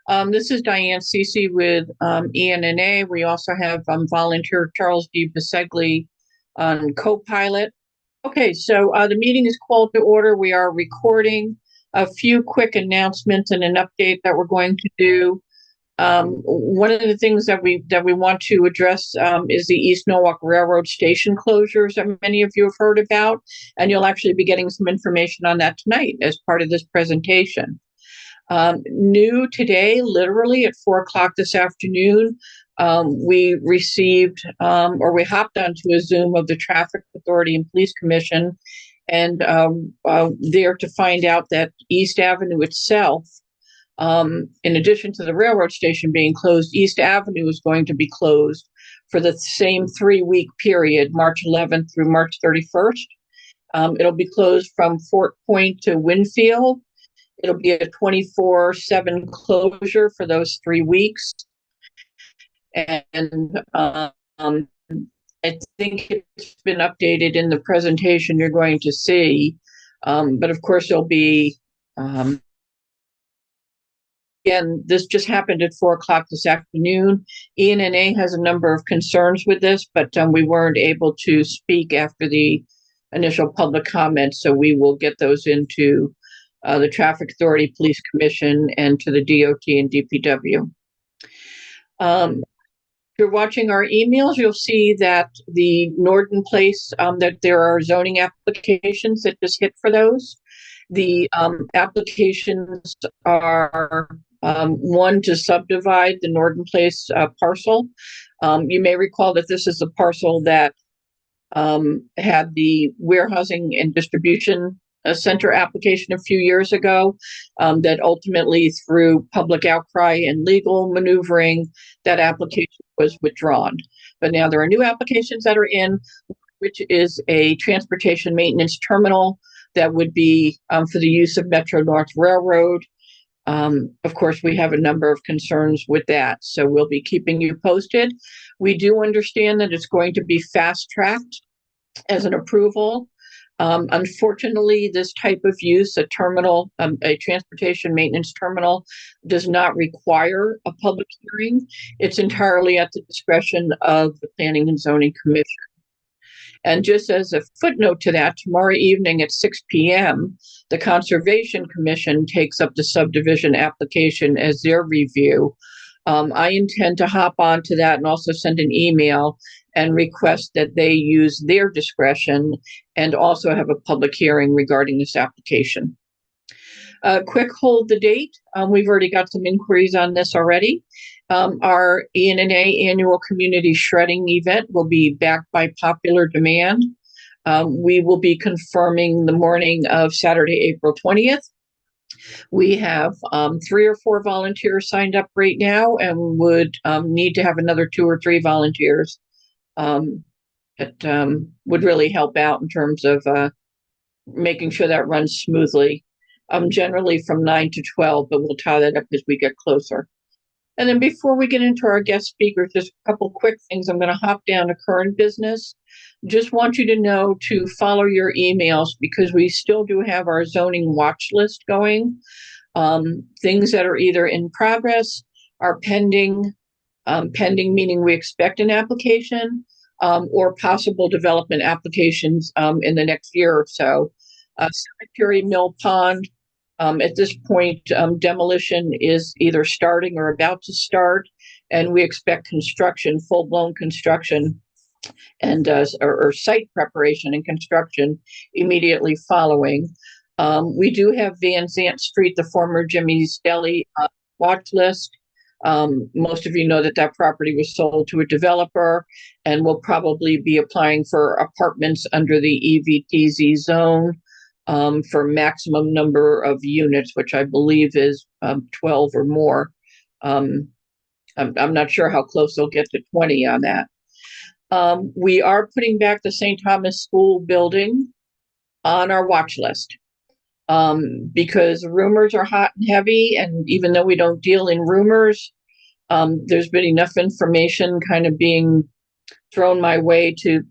This is Diane Cece with ENNA. We also have volunteer Charles D. Bisegli on co-pilot. Okay, so the meeting is called to order. We are recording a few quick announcements and an update that we're going to do. One of the things that we want to address is the East Norwalk Railroad station closures that many of you have heard about, and you'll actually be getting some information on that tonight as part of this presentation. New today, literally at 4 o'clock this afternoon, we received or we hopped onto a Zoom of the Traffic Authority and Police Commission, and there to find out that East Avenue itself, in addition to the railroad station being closed, East Avenue is going to be closed for the same 3-week period, March 11th through March 31st. It'll be closed from Fort Point to Winfield. It'll be a 24/7 closure for those 3 weeks. And I think it's been updated in the presentation you're going to see. But of course, there'll be, again, this just happened at 4 o'clock this afternoon. ENNA has a number of concerns with this, but we weren't able to speak after the initial public comments. So we will get those into the Traffic Authority, Police Commission, and to the DOT and DPW. If you're watching our emails, you'll see that the Norton Place, that there are zoning applications that just hit for those. The applications are one to subdivide the Norton Place parcel. You may recall that this is a parcel that had the warehousing and distribution center application a few years ago, that ultimately, through public outcry and legal maneuvering, that application was withdrawn. But now there are new applications that are in, which is a transportation maintenance terminal that would be for the use of Metro North Railroad. Of course, we have a number of concerns with that, so we'll be keeping you posted. We do understand that it's going to be fast-tracked as an approval. Unfortunately, this type of use, a terminal, a transportation maintenance terminal, does not require a public hearing. It's entirely at the discretion of the Planning and Zoning Commission. And just as a footnote to that, tomorrow evening at 6 p.m., the Conservation Commission takes up the subdivision application as their review. I intend to hop on to that and also send an email and request that they use their discretion and also have a public hearing regarding this application. Quick hold the date. We've already got some inquiries on this already. Our ENNA annual community shredding event will be back by popular demand. We will be confirming the morning of Saturday, April 20th. We have 3 or 4 volunteers signed up right now and would need to have another 2 or 3 volunteers. That would really help out in terms of making sure that runs smoothly. Generally from 9 to 12, but we'll tie that up as we get closer. And then before we get into our guest speakers, just a couple quick things. I'm going to hop down to current business. Just want you to know to follow your emails because we still do have our zoning watch list going. Things that are either in progress, are pending, pending meaning we expect an application, or possible development applications in the next year or so. Cemetery Mill Pond, at this point, demolition is either starting or about to start, and we expect construction, full-blown construction, and or site preparation and construction immediately following. We do have Van Zant Street, the former Jimmy's Deli, watch list. Most of you know that that property was sold to a developer and will probably be applying for apartments under the EVTZ zone for maximum number of units, which I believe is 12 or more. I'm not sure how close they'll get to 20 on that. We are putting back the St. Thomas School building on our watch list because rumors are hot and heavy, and even though we don't deal in rumors, there's been enough information kind of being thrown my way to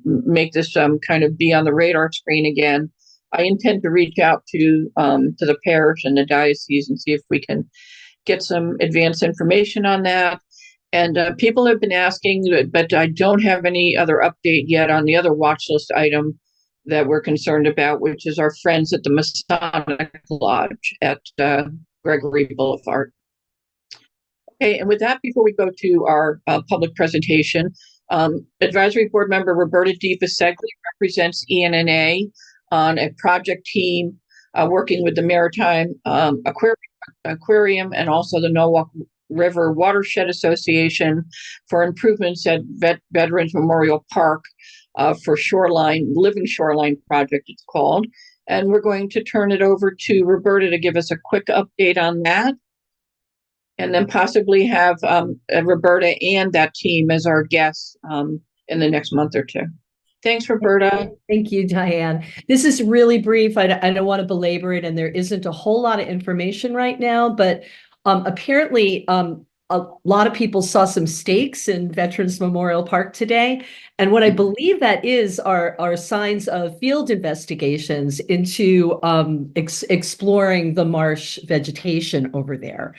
make this kind of be on the radar screen again. I intend to reach out to the parish and the diocese and see if we can get some advanced information on that. And people have been asking, but I don't have any other update yet on the other watch list item that we're concerned about, which is our friends at the Masonic Lodge at Gregory Boulevard. Okay, and with that, before we go to our public presentation, Advisory Board Member Roberta D. Biseglia represents ENNA on a project team working with the Maritime Aquarium and also the Norwalk River Watershed Association for improvements at Veterans Memorial Park for Living Shoreline Project, it's called. And we're going to turn it over to Roberta to give us a quick update on that. And then possibly have Roberta and that team as our guests in the next month or two. Thanks, Roberta. Thank you, Diane. This is really brief. I don't want to belabor it, and there isn't a whole lot of information right now, but apparently a lot of people saw some stakes in Veterans Memorial Park today. And what I believe that is are signs of field investigations into exploring the marsh vegetation over there.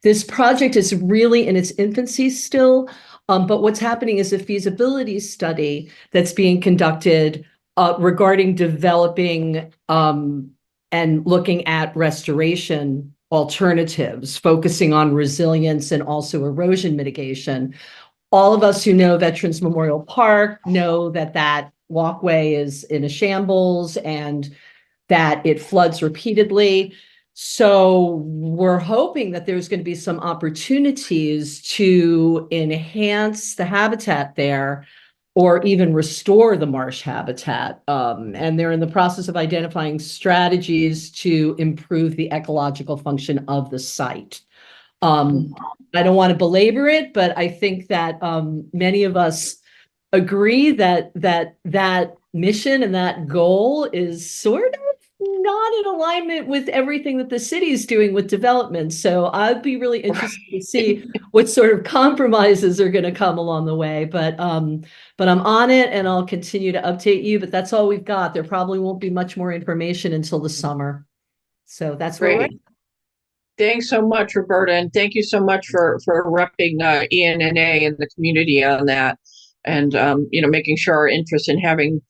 This project is really in its infancy still, but what's happening is a feasibility study that's being conducted regarding developing and looking at restoration alternatives, focusing on resilience and also erosion mitigation. All of us who know Veterans Memorial Park know that that walkway is in a shambles and that it floods repeatedly. So we're hoping that there's going to be some opportunities to enhance the habitat there or even restore the marsh habitat. And they're in the process of identifying strategies to improve the ecological function of the site. I don't want to belabor it, but I think that many of us agree that that mission and that goal is sort of not in alignment with everything that the city is doing with development. So I'd be really interested to see what sort of compromises are going to come along the way. But I'm on it and I'll continue to update you. But that's all we've got. There probably won't be much more information until the summer. So that's where we're at. Thanks so much, Roberta, and thank you so much for repping ENNA and the community on that, and making sure our interest in having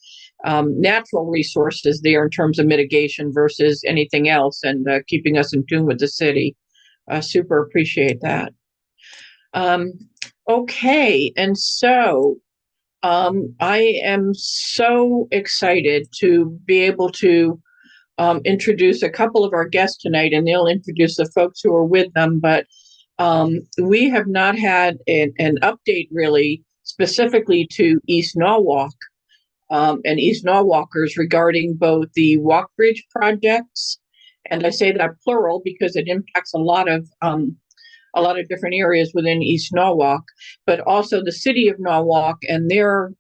natural resources there in terms of mitigation versus anything else, and keeping us in tune with the city. Super appreciate that. Okay, and so I am so excited to be able to introduce a couple of our guests tonight, and they'll introduce the folks who are with them. But we have not had an update really specifically to East Norwalk and East Norwalkers regarding both the walk bridge projects, and I say that plural because it impacts a lot of different areas within East Norwalk, but also the city of Norwalk and their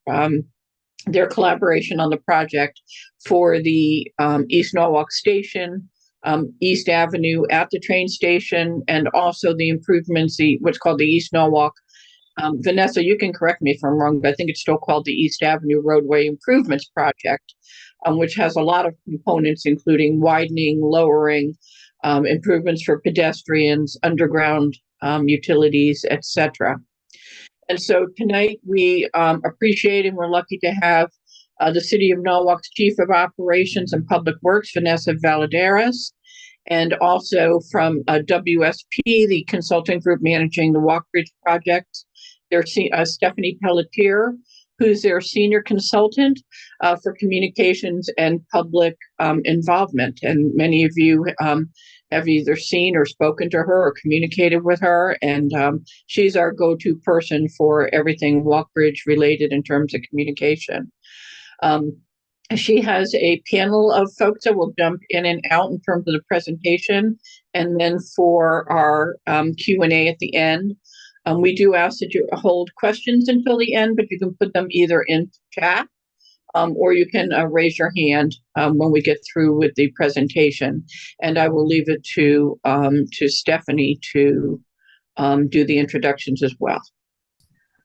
collaboration on the project for the East Norwalk station, East Avenue at the train station, and also the improvements, what's called the East Norwalk. Vanessa, you can correct me if I'm wrong, but I think it's still called the East Avenue Roadway Improvements Project, which has a lot of components, including widening, lowering, improvements for pedestrians, underground utilities, etc. And so tonight we appreciate and we're lucky to have the City of Norwalk's Chief of Operations and Public Works, Vanessa Valadares, and also from WSP, the consulting group managing the Walk Bridge project. There's Stephanie Pelletier, who's their senior consultant for communications and public involvement. And many of you have either seen or spoken to her or communicated with her. And she's our go-to person for everything Walk Bridge related in terms of communication. She has a panel of folks that will jump in and out in terms of the presentation. And then for our Q&A at the end, we do ask that you hold questions until the end, but you can put them either in chat or you can raise your hand when we get through with the presentation. And I will leave it to Stephanie to do the introductions as well.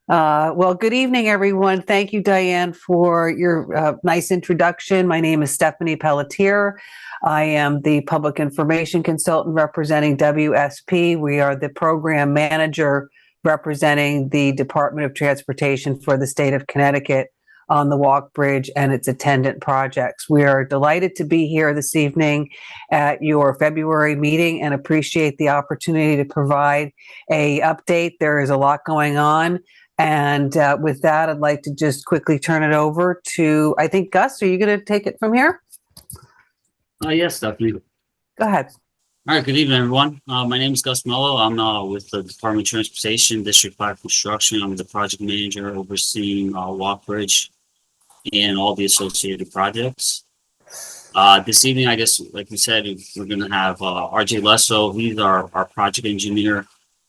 Well, good evening, everyone. Thank you, Diane, for your nice introduction. My name is Stephanie Pelletier. I am the Public Information Consultant representing WSP. We are the Program Manager representing the Department of Transportation for the state of Connecticut on the Walk Bridge and its attendant projects. We are delighted to be here this evening at your February meeting and appreciate the opportunity to provide a update. There is a lot going on. And with that, I'd like to just quickly turn it over to, I think, Gus, are you going to take it from here? Yes, Stephanie. Go ahead. All right, good evening, everyone. My name is Gus Mello. I'm with the Department of Transportation, District 5 Construction. I'm the project manager overseeing Walk Bridge and all the associated projects. This evening, I guess, like we said, we're going to have RJ Lesso. He's our project engineer,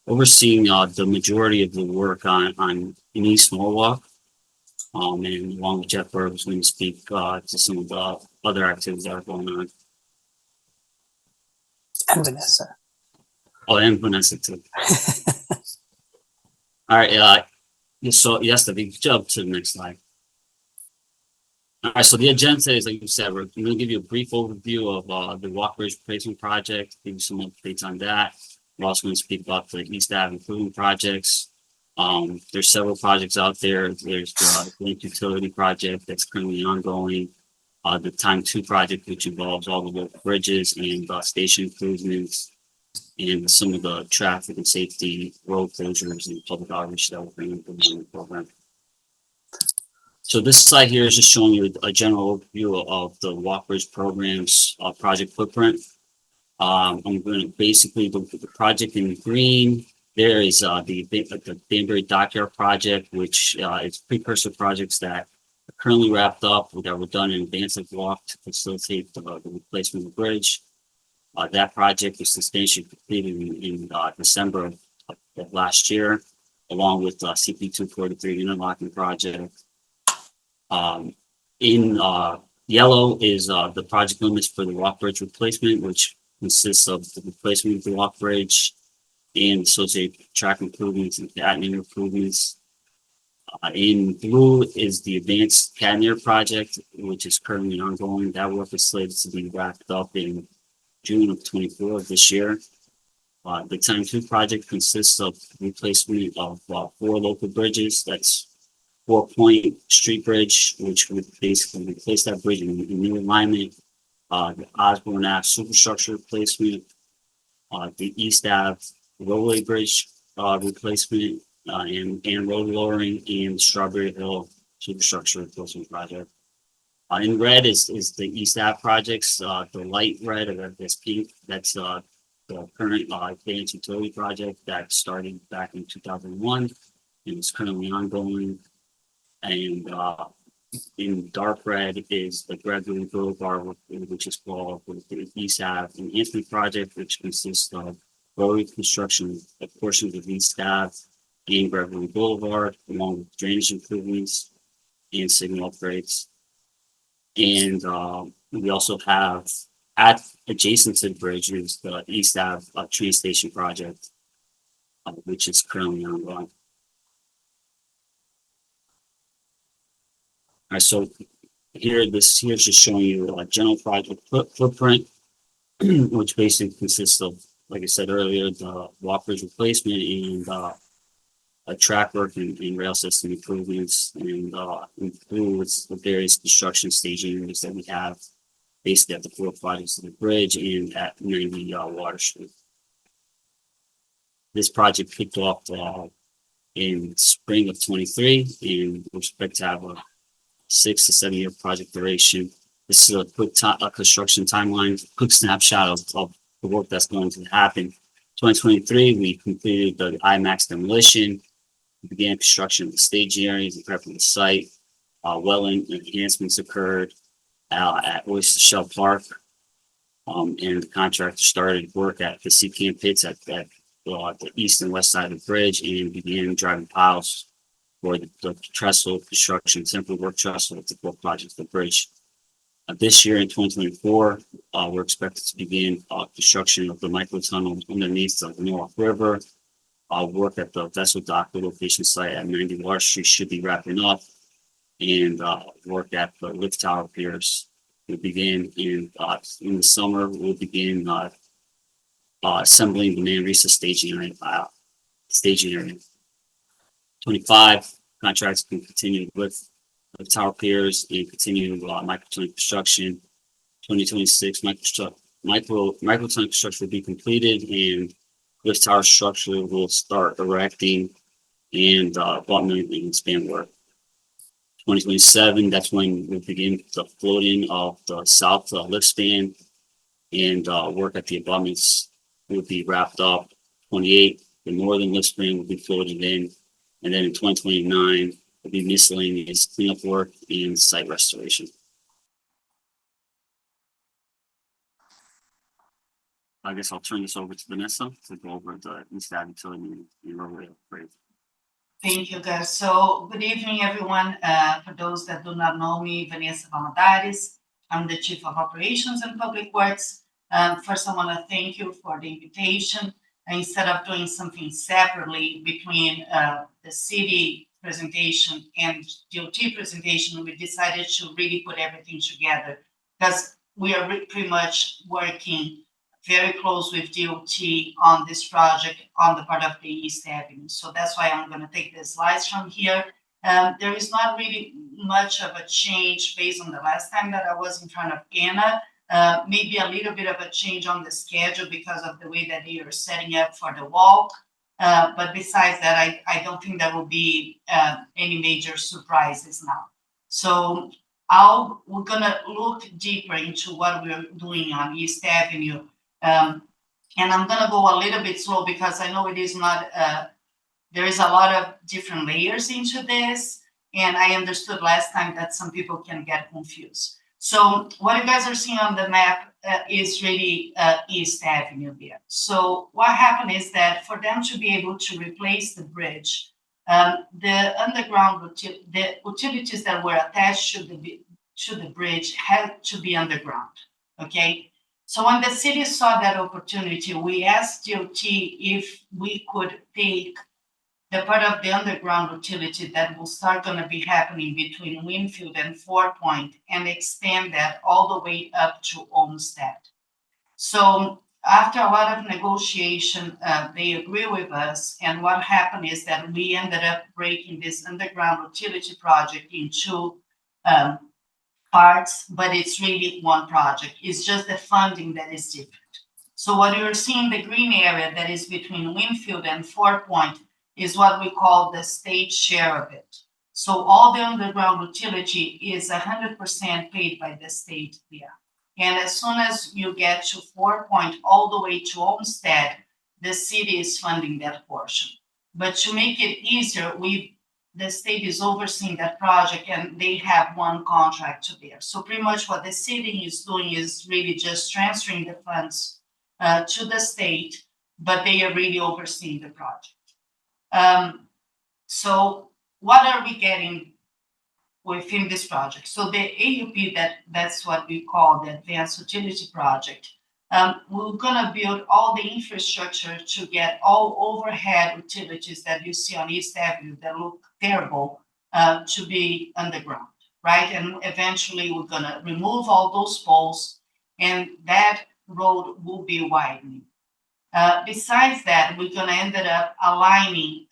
overseeing the majority of the work in East Norwalk, and along with Jeff Berg, who's going to speak to some of the other activities that are going on. And Vanessa. Oh, and Vanessa too. All right, so yes, the big jump to the next slide. All right, so the agenda today is, like you said, we're going to give you a brief overview of the Walk Bridge Replacement Project, give you some updates on that. We're also going to speak about the East Ave improvement projects. There's several projects out there. There's the Link Utility project that's currently ongoing. The Time 2 project, which involves all the local bridges and station improvements, and some of the traffic and safety road closures and public outreach that we're bringing to the program. So this slide here is just showing you a general overview of the Walk Bridge program's project footprint. I'm going to basically look at the project in green. There is the Danbury Dockyard project, which is precursor projects that are currently wrapped up, that were done in advance of Walk to facilitate the replacement of the bridge. That project was substantially completed in December of last year, along with CP 243 interlocking project. In yellow is the project limits for the Walk Bridge replacement, which consists of the replacement of the Walk Bridge and associated track improvements and catenary improvements. In blue is the advanced catenary project, which is currently ongoing. That work is slated to be wrapped up in June of 24 of this year. The Time 2 project consists of replacement of 4 local bridges. That's 4 Point Street Bridge, which would basically replace that bridge in new alignment. The Osborne Ave superstructure replacement, the East Ave Roadway Bridge replacement, and road lowering, and Strawberry Hill superstructure replacement project. In red is the East Ave projects. The light red, or this pink, that's the current advanced utility project that started back in 2001 and is currently ongoing. And in dark red is the Gregory Boulevard, which is called the East Ave Enhancement Project, which consists of road reconstruction of portions of East Ave and Gregory Boulevard, along with drainage improvements and signal upgrades. And we also have, adjacent to the bridge, is the East Ave train station project, which is currently ongoing. All right, so here's just showing you a general project footprint, which basically consists of, like I said earlier, the Walk Bridge replacement and a track work and rail system improvements, and includes the various construction staging areas that we have, basically at the 4 projects of the bridge and at 90 Water Street. This project kicked off in spring of 23, and we expect to have a 6 to 7 year project duration. This is a quick construction timeline, quick snapshot of the work that's going to happen. 2023, we completed the IMAX demolition. We began construction of the staging areas and prepping the site. Well enhancements occurred at Oyster Shell Park, and the contractor started work at the CPM pits at the east and west side of the bridge, and began driving piles for the trestle construction, temporary work trestle at the 4 projects of the bridge. This year in 2024, we're expected to begin construction of the micro tunnel underneath the Norwalk River, work at the vessel dock relocation site at 90 Water Street should be wrapping up, and work at the lift tower piers will begin in the summer. We'll begin assembling the main recess staging area. 25 contracts can continue with the tower piers and continue microtunnel construction. 2026 microtunnel construction will be completed, and lift tower structure will start erecting and abutment and span work. 2027, that's when we'll begin the floating of the south lift span, and work at the abutments will be wrapped up. 28, the northern lift span will be floated in, and then in 2029, will be miscellaneous cleanup work and site restoration. I guess I'll turn this over to Vanessa to go over the East Ave utility and roadway upgrade. Thank you, guys. So good evening, everyone. For those that do not know me, Vanessa Valadares. I'm the Chief of Operations and Public Works. First, I want to thank you for the invitation. Instead of doing something separately between the city presentation and DOT presentation, we decided to really put everything together because we are pretty much working very close with DOT on this project on the part of the East Avenue. So that's why I'm going to take the slides from here. There is not really much of a change based on the last time that I was in front of ENNA. Maybe a little bit of a change on the schedule because of the way that they are setting up for the walk. But besides that, I don't think there will be any major surprises now. So we're going to look deeper into what we're doing on East Avenue. And I'm going to go a little bit slow because I know it is not, there is a lot of different layers into this. And I understood last time that some people can get confused. So what you guys are seeing on the map is really East Avenue there. So what happened is that for them to be able to replace the bridge, the underground, the utilities that were attached to the bridge had to be underground, okay? So when the city saw that opportunity, we asked DOT if we could take the part of the underground utility that will start going to be happening between Winfield and Fort Point and extend that all the way up to Olmstead. So after a lot of negotiation, they agree with us. And what happened is that we ended up breaking this underground utility project into parts, but it's really one project. It's just the funding that is different. So what you're seeing, the green area that is between Winfield and Fort Point, is what we call the state share of it. So all the underground utility is 100% paid by the state there. And as soon as you get to Fort Point all the way to Olmstead, the city is funding that portion. But to make it easier, the state is overseeing that project and they have one contract to there. So pretty much what the city is doing is really just transferring the funds to the state, but they are really overseeing the project. So what are we getting within this project? So the AUP, that's what we call the Advanced Utility Project. We're gonna build all the infrastructure to get all overhead utilities that you see on East Avenue that look terrible to be underground, right? And eventually we're gonna remove all those poles and that road will be widening. Besides that, we're going to end up aligning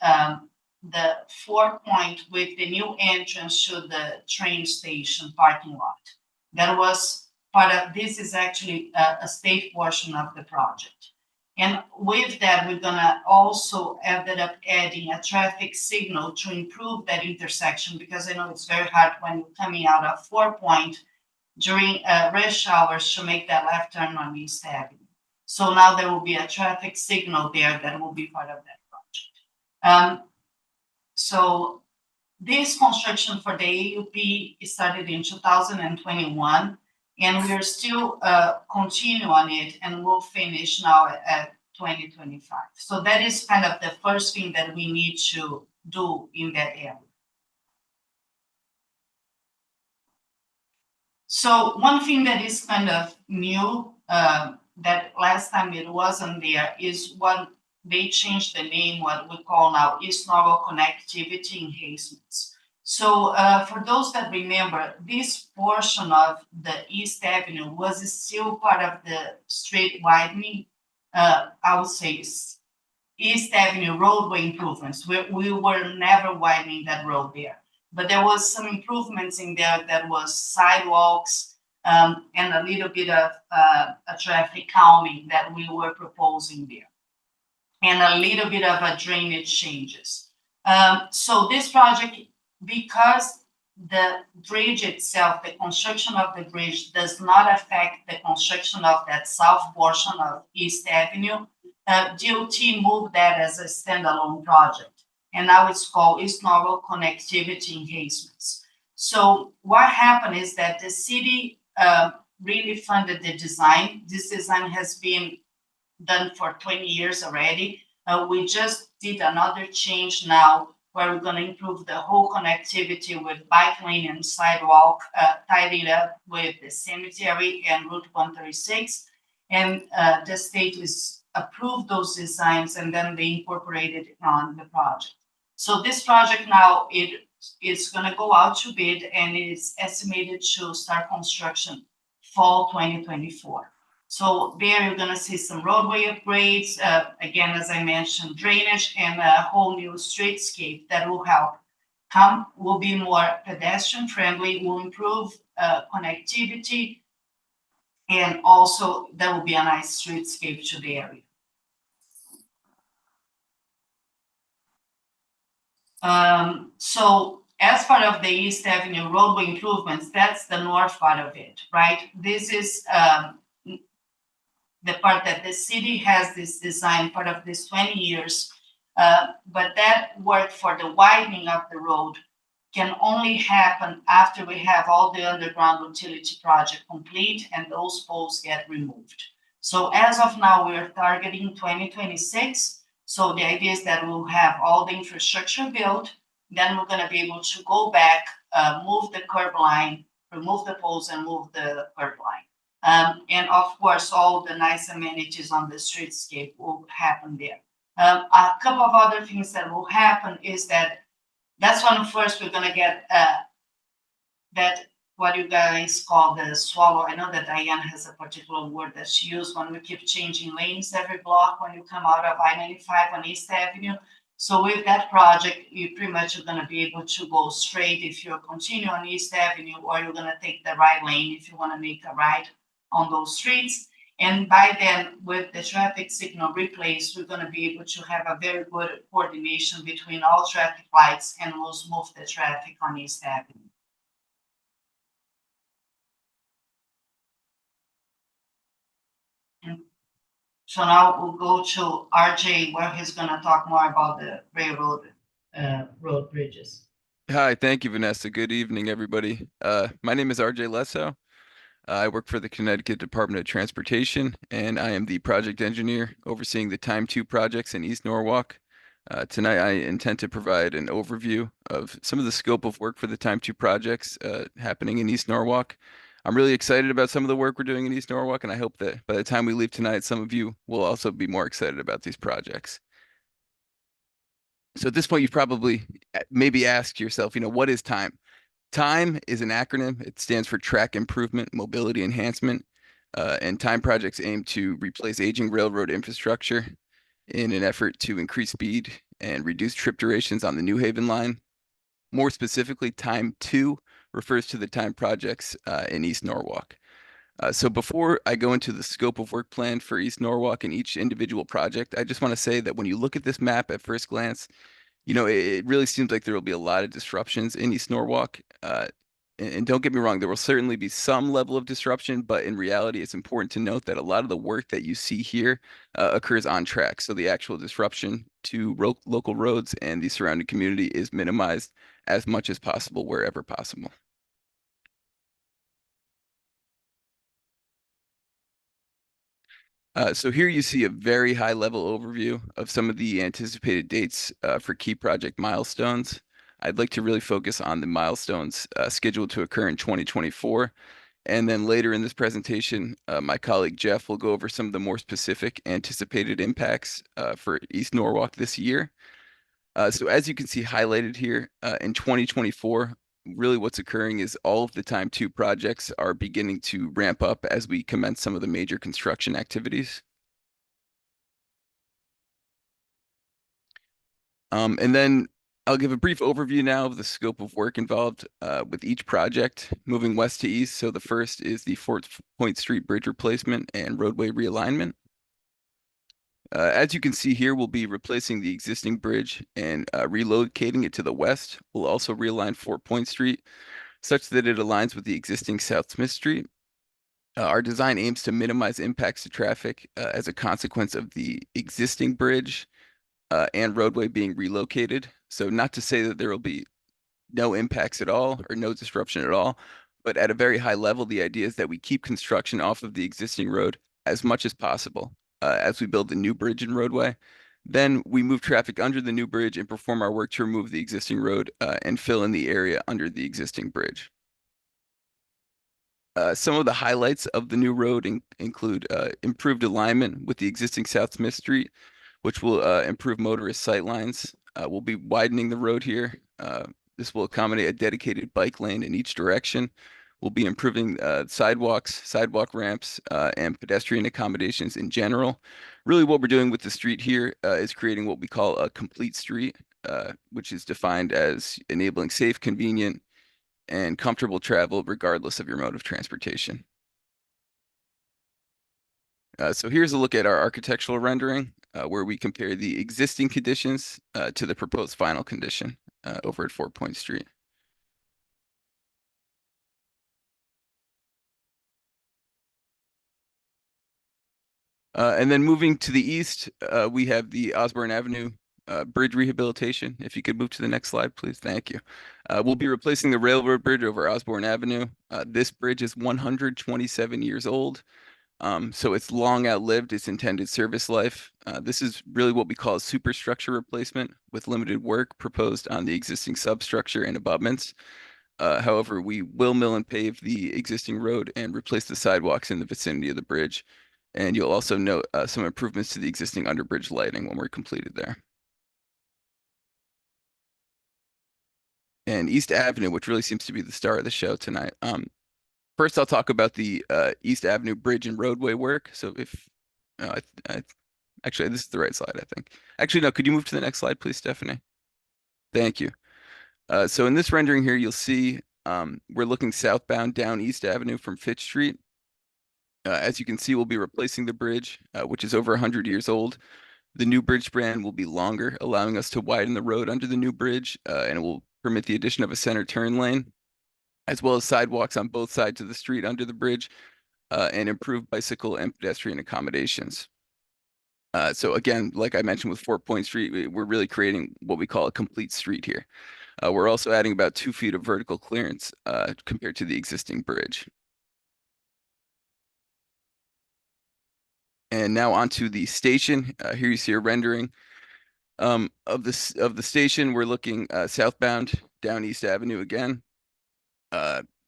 the Fort Point with the new entrance to the train station parking lot. That was part of, this is actually a state portion of the project. And with that, we're going to also end up adding a traffic signal to improve that intersection, because I know it's very hard when you're coming out of Fort Point during rush hours to make that left turn on East Avenue. So now there will be a traffic signal there that will be part of that project. So this construction for the AUP started in 2021, and we're still continuing on it, and we'll finish now at 2025. So that is kind of the first thing that we need to do in that area. So one thing that is kind of new, that last time it wasn't there, is what they changed the name, what we call now East Norwalk Connectivity Enhancements. So for those that remember, this portion of the East Avenue was still part of the street widening, I would say East Avenue roadway improvements. We were never widening that road there, but there was some improvements in there that was sidewalks and a little bit of a traffic calming that we were proposing there, and a little bit of a drainage changes. So this project, because the bridge itself, the construction of the bridge does not affect the construction of that south portion of East Avenue, DOT moved that as a standalone project, and now it's called East Norwalk Connectivity Enhancements. So what happened is that the city really funded the design. This design has been done for 20 years already. We just did another change now where we're going to improve the whole connectivity with bike lane and sidewalk, tied it up with the cemetery and Route 136. And the state is approved those designs, and then they incorporated it on the project. So this project now, it's going to go out to bid, and it's estimated to start construction fall 2024. So there you're going to see some roadway upgrades, again, as I mentioned, drainage and a whole new streetscape that will help. Will be more pedestrian friendly, will improve connectivity, and also there will be a nice streetscape to the area. So as part of the East Avenue roadway improvements, that's the north part of it, right? This is the part that the city has this design, part of this 20 years, but that work for the widening of the road can only happen after we have all the underground utility project complete and those poles get removed. So as of now, we're targeting 2026. So the idea is that we'll have all the infrastructure built, then we're gonna be able to go back, move the curb line, remove the poles and move the curb line. And of course, all the nice amenities on the streetscape will happen there. A couple of other things that will happen is that's when first we're gonna get that what you guys call the swallow. I know that Diane has a particular word that she used when we keep changing lanes every block when you come out of I-95 on East Avenue. So with that project, you pretty much are gonna be able to go straight if you're continuing on East Avenue, or you're gonna take the right lane if you wanna make a right on those streets. And by then, with the traffic signal replaced, we're going to be able to have a very good coordination between all traffic lights, and we'll smooth the traffic on East Avenue. And so now we'll go to RJ, where he's going to talk more about the railroad road bridges. Hi, thank you, Vanessa. Good evening, everybody. My name is RJ Lesso. I work for the Connecticut Department of Transportation, and I am the project engineer overseeing the Time 2 projects in East Norwalk. Tonight, I intend to provide an overview of some of the scope of work for the Time 2 projects happening in East Norwalk. I'm really excited about some of the work we're doing in East Norwalk, and I hope that by the time we leave tonight, some of you will also be more excited about these projects. So at this point, you've probably maybe asked yourself, what is TIME? TIME is an acronym. It stands for Track Improvement, Mobility Enhancement, and TIME projects aim to replace aging railroad infrastructure in an effort to increase speed and reduce trip durations on the New Haven line. More specifically, TIME 2 refers to the TIME projects in East Norwalk. So before I go into the scope of work plan for East Norwalk and each individual project, I just want to say that when you look at this map at first glance, it really seems like there will be a lot of disruptions in East Norwalk. And don't get me wrong, there will certainly be some level of disruption, but in reality, it's important to note that a lot of the work that you see here occurs on track. So the actual disruption to local roads and the surrounding community is minimized as much as possible wherever possible. So here you see a very high level overview of some of the anticipated dates for key project milestones. I'd like to really focus on the milestones scheduled to occur in 2024. And then later in this presentation, my colleague Jeff will go over some of the more specific anticipated impacts for East Norwalk this year. So as you can see highlighted here, in 2024, really what's occurring is all of the Time 2 projects are beginning to ramp up as we commence some of the major construction activities. And then I'll give a brief overview now of the scope of work involved with each project, moving west to east. So the first is the Fort Point Street Bridge replacement and roadway realignment. As you can see here, we'll be replacing the existing bridge and relocating it to the west. We'll also realign Fort Point Street such that it aligns with the existing South Smith Street. Our design aims to minimize impacts to traffic as a consequence of the existing bridge and roadway being relocated. So not to say that there will be no impacts at all or no disruption at all, but at a very high level, the idea is that we keep construction off of the existing road as much as possible as we build the new bridge and roadway. Then we move traffic under the new bridge and perform our work to remove the existing road and fill in the area under the existing bridge. Some of the highlights of the new road include improved alignment with the existing South Smith Street, which will improve motorist sight lines. We'll be widening the road here. This will accommodate a dedicated bike lane in each direction. We'll be improving sidewalks, sidewalk ramps, and pedestrian accommodations in general. Really what we're doing with the street here is creating what we call a complete street, which is defined as enabling safe, convenient, and comfortable travel regardless of your mode of transportation. So here's a look at our architectural rendering, where we compare the existing conditions to the proposed final condition over at Fort Point Street. And then moving to the east, we have the Osborne Avenue bridge rehabilitation. If you could move to the next slide, please. Thank you. We'll be replacing the railroad bridge over Osborne Avenue. This bridge is 127 years old. So it's long outlived its intended service life. This is really what we call a superstructure replacement with limited work proposed on the existing substructure and abutments. However, we will mill and pave the existing road and replace the sidewalks in the vicinity of the bridge. And you'll also note some improvements to the existing underbridge lighting when we're completed there. And East Avenue, which really seems to be the star of the show tonight. First, I'll talk about the East Avenue bridge and roadway work. So if, actually, this is the right slide, I think. Actually, no, could you move to the next slide, please, Stephanie? Thank you. So in this rendering here, you'll see we're looking southbound down East Avenue from Fitch Street. As you can see, we'll be replacing the bridge, which is over 100 years old. The new bridge span will be longer, allowing us to widen the road under the new bridge, and it will permit the addition of a center turn lane, as well as sidewalks on both sides of the street under the bridge, and improved bicycle and pedestrian accommodations. So again, like I mentioned with Fort Point Street, we're really creating what we call a complete street here. We're also adding about 2 feet of vertical clearance compared to the existing bridge. And now onto the station. Here you see a rendering of the station. We're looking southbound down East Avenue again.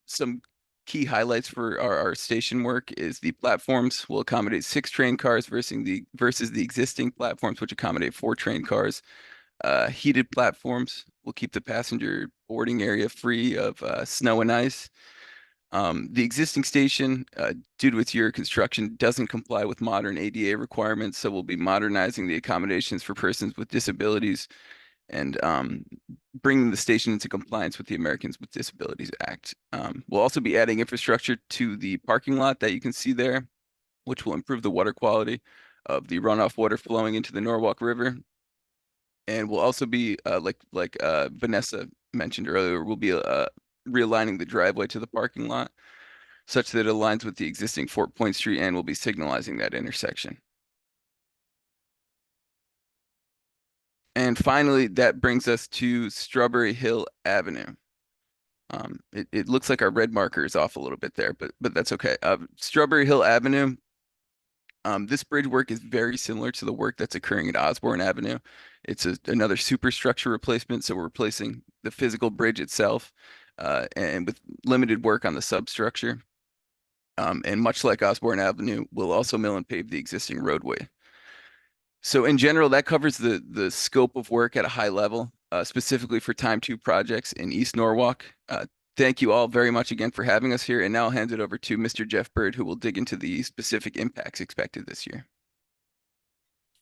Some key highlights for our station work is the platforms will accommodate 6 train cars versus the existing platforms, which accommodate 4 train cars. Heated platforms will keep the passenger boarding area free of snow and ice. The existing station, due to its year of construction, doesn't comply with modern ADA requirements, so we'll be modernizing the accommodations for persons with disabilities and bringing the station into compliance with the Americans with Disabilities Act. We'll also be adding infrastructure to the parking lot that you can see there, which will improve the water quality of the runoff water flowing into the Norwalk River. And we'll also be, like Vanessa mentioned earlier, we'll be realigning the driveway to the parking lot such that it aligns with the existing Fort Point Street, and we'll be signalizing that intersection. And finally, that brings us to Strawberry Hill Avenue. It looks like our red marker is off a little bit there, but that's okay. Strawberry Hill Avenue, this bridge work is very similar to the work that's occurring at Osborne Avenue. It's another superstructure replacement, so we're replacing the physical bridge itself and with limited work on the substructure. and much like Osborne Avenue, will also mill and pave the existing roadway. So in general, that covers the scope of work at a high level, specifically for Time 2 projects in East Norwalk. Thank you all very much again for having us here. And now I'll hand it over to Mr. Jeff Bird, who will dig into the specific impacts expected this year.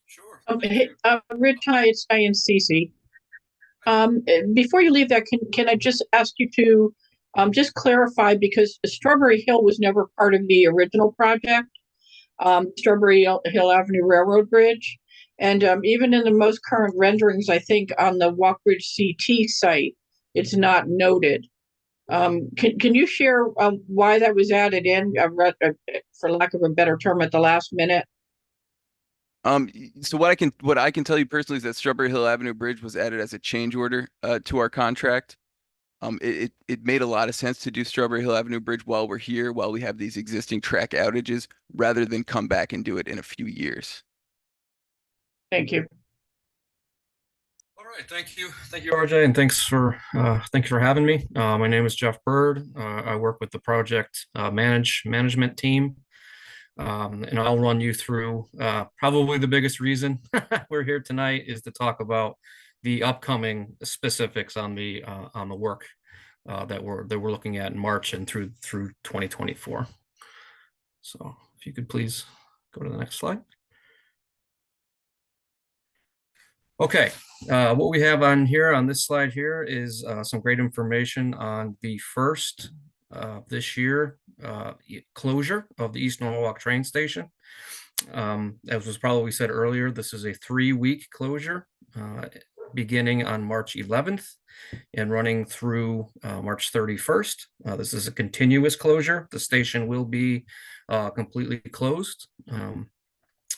Sure. Okay, Rich, hi, it's Diane Cece. Before you leave that, can I just ask you to just clarify, because Strawberry Hill was never part of the original project, Strawberry Hill Avenue Railroad Bridge. And even in the most current renderings, I think on the Walkbridge CT site, it's not noted. Can you share why that was added in, for lack of a better term, at the last minute? So what I can tell you personally is that Strawberry Hill Avenue Bridge was added as a change order to our contract. It made a lot of sense to do Strawberry Hill Avenue Bridge while we're here, while we have these existing track outages, rather than come back and do it in a few years. Thank you. All right, thank you, RJ, and thanks for having me. My name is Jeff Bird. I work with the project management team, and I'll run you through probably the biggest reason we're here tonight is to talk about the upcoming specifics on the work that we're looking at in March and through 2024. So if you could please go to the next slide. Okay, what we have on here on this slide here is some great information on the first this year closure of the East Norwalk train station. As was probably said earlier, this is a 3-week closure beginning on March 11th and running through March 31st. This is a continuous closure. The station will be completely closed.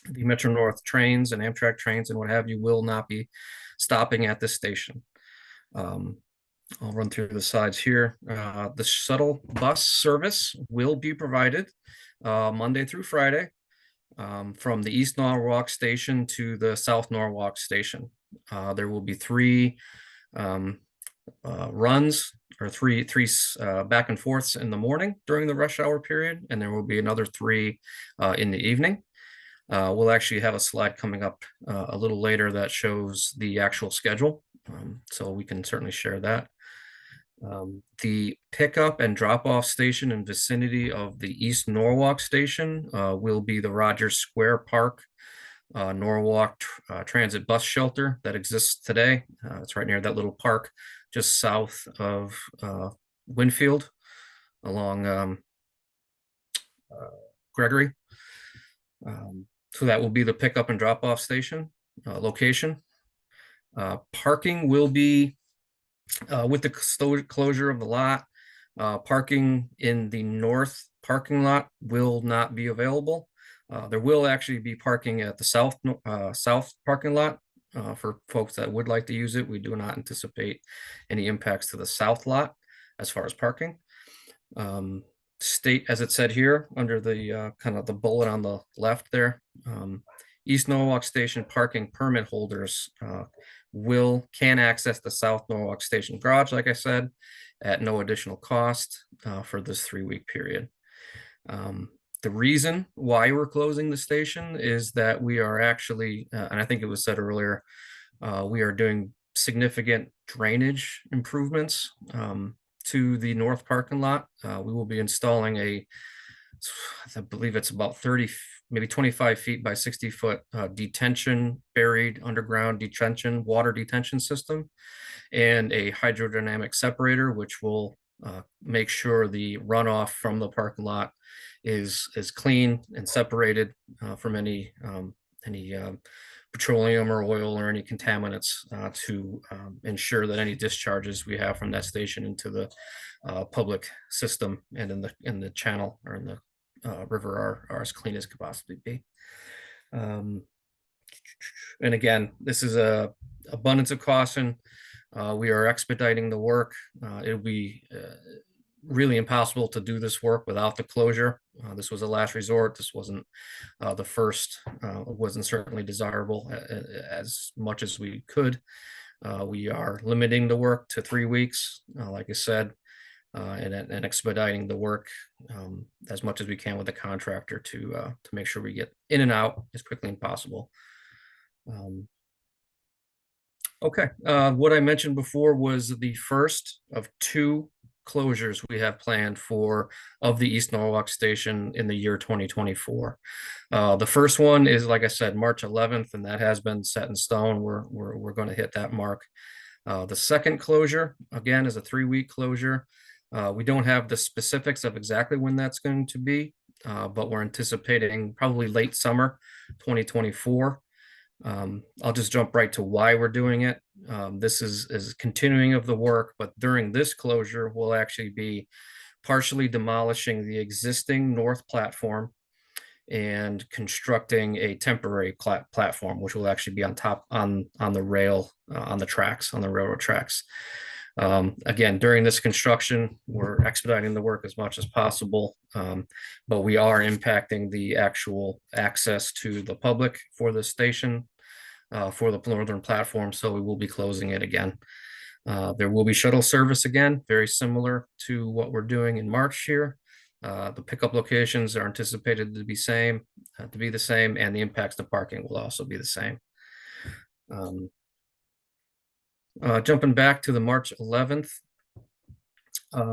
The Metro North trains and Amtrak trains and what have you will not be stopping at this station. I'll run through the slides here. The shuttle bus service will be provided Monday through Friday from the East Norwalk station to the South Norwalk station. There will be 3 runs or three back and forths in the morning during the rush hour period, and there will be another 3 in the evening. We'll actually have a slide coming up a little later that shows the actual schedule, so we can certainly share that. The pickup and drop-off station in vicinity of the East Norwalk station will be the Rogers Square Park Norwalk Transit Bus Shelter that exists today. It's right near that little park just south of Winfield along Gregory. So that will be the pickup and drop-off station location. Parking will be with the closure of the lot. Parking in the north parking lot will not be available. There will actually be parking at the south parking lot for folks that would like to use it. We do not anticipate any impacts to the south lot as far as parking. State, as it said here, under the kind of the bullet on the left there, East Norwalk Station parking permit holders can access the South Norwalk Station garage, like I said, at no additional cost for this 3-week period. The reason why we're closing the station is that we are actually, and I think it was said earlier, we are doing significant drainage improvements to the north parking lot. We will be installing I believe it's about 30, maybe 25 feet by 60 foot detention, buried underground water detention system, and a hydrodynamic separator, which will make sure the runoff from the parking lot is clean and separated from any petroleum or oil or any contaminants to ensure that any discharges we have from that station into the public system and in the channel or in the river are as clean as could possibly be. And again, this is a abundance of caution. We are expediting the work. It'll be really impossible to do this work without the closure. This was a last resort. This wasn't the first. It wasn't certainly desirable as much as we could. We are limiting the work to 3 weeks. Like I said, and expediting the work as much as we can with the contractor to make sure we get in and out as quickly as possible. Okay, what I mentioned before was the first of 2 closures we have planned of the East Norwalk station in the year 2024. The first one is, like I said, March 11th, and that has been set in stone. We're going to hit that mark. The second closure, again, is a 3-week closure. We don't have the specifics of exactly when that's going to be, but we're anticipating probably late summer 2024. I'll just jump right to why we're doing it. This is continuing of the work, but during this closure, we'll actually be partially demolishing the existing north platform and constructing a temporary platform, which will actually be on top on the rail, on the tracks, on the railroad tracks. Again, during this construction, we're expediting the work as much as possible, but we are impacting the actual access to the public for the station, for the northern platform, so we will be closing it again. There will be shuttle service again, very similar to what we're doing in March here. The pickup locations are anticipated to be the same, and the impacts to parking will also be the same. Jumping back to the March 11th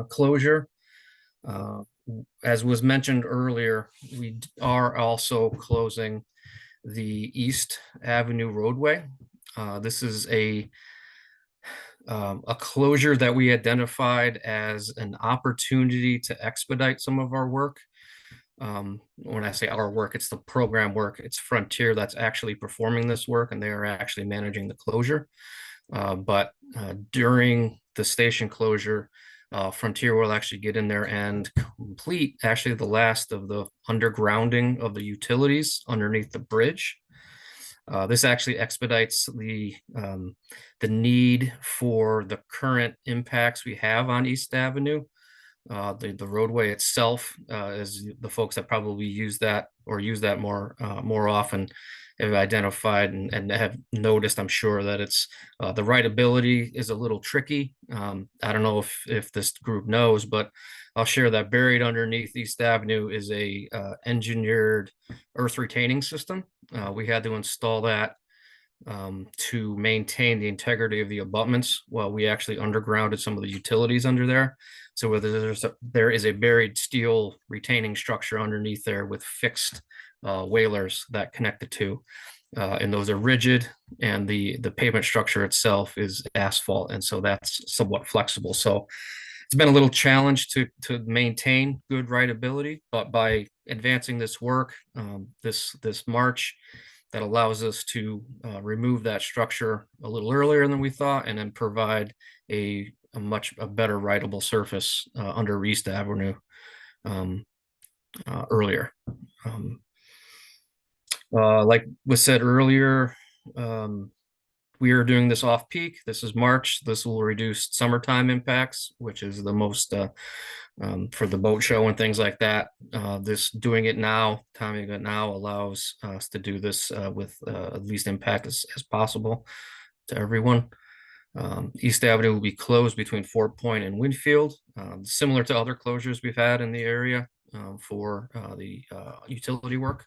closure, as was mentioned earlier, we are also closing the East Avenue roadway. This is a closure that we identified as an opportunity to expedite some of our work. When I say our work, it's the program work. It's Frontier that's actually performing this work, and they are actually managing the closure. But during the station closure, Frontier will actually get in there and complete actually the last of the undergrounding of the utilities underneath the bridge. This actually expedites the need for the current impacts we have on East Avenue. The roadway itself, as the folks that probably use that more often have identified and have noticed, I'm sure, that it's the rideability is a little tricky. I don't know if this group knows, but I'll share that buried underneath East Avenue is a engineered earth retaining system. We had to install that to maintain the integrity of the abutments while we actually undergrounded some of the utilities under there. So whether there is a buried steel retaining structure underneath there with fixed whalers that connect the two. And those are rigid, and the pavement structure itself is asphalt, and so that's somewhat flexible. So it's been a little challenge to maintain good rideability, but by advancing this work this March, that allows us to remove that structure a little earlier than we thought, and then provide a much better rideable surface under East Avenue earlier. Like was said earlier, we are doing this off peak. This is March. This will reduce summertime impacts, which is the most for the boat show and things like that. Timing it now allows us to do this with least impact as possible to everyone. East Avenue will be closed between Fort Point and Winfield, similar to other closures we've had in the area for the utility work.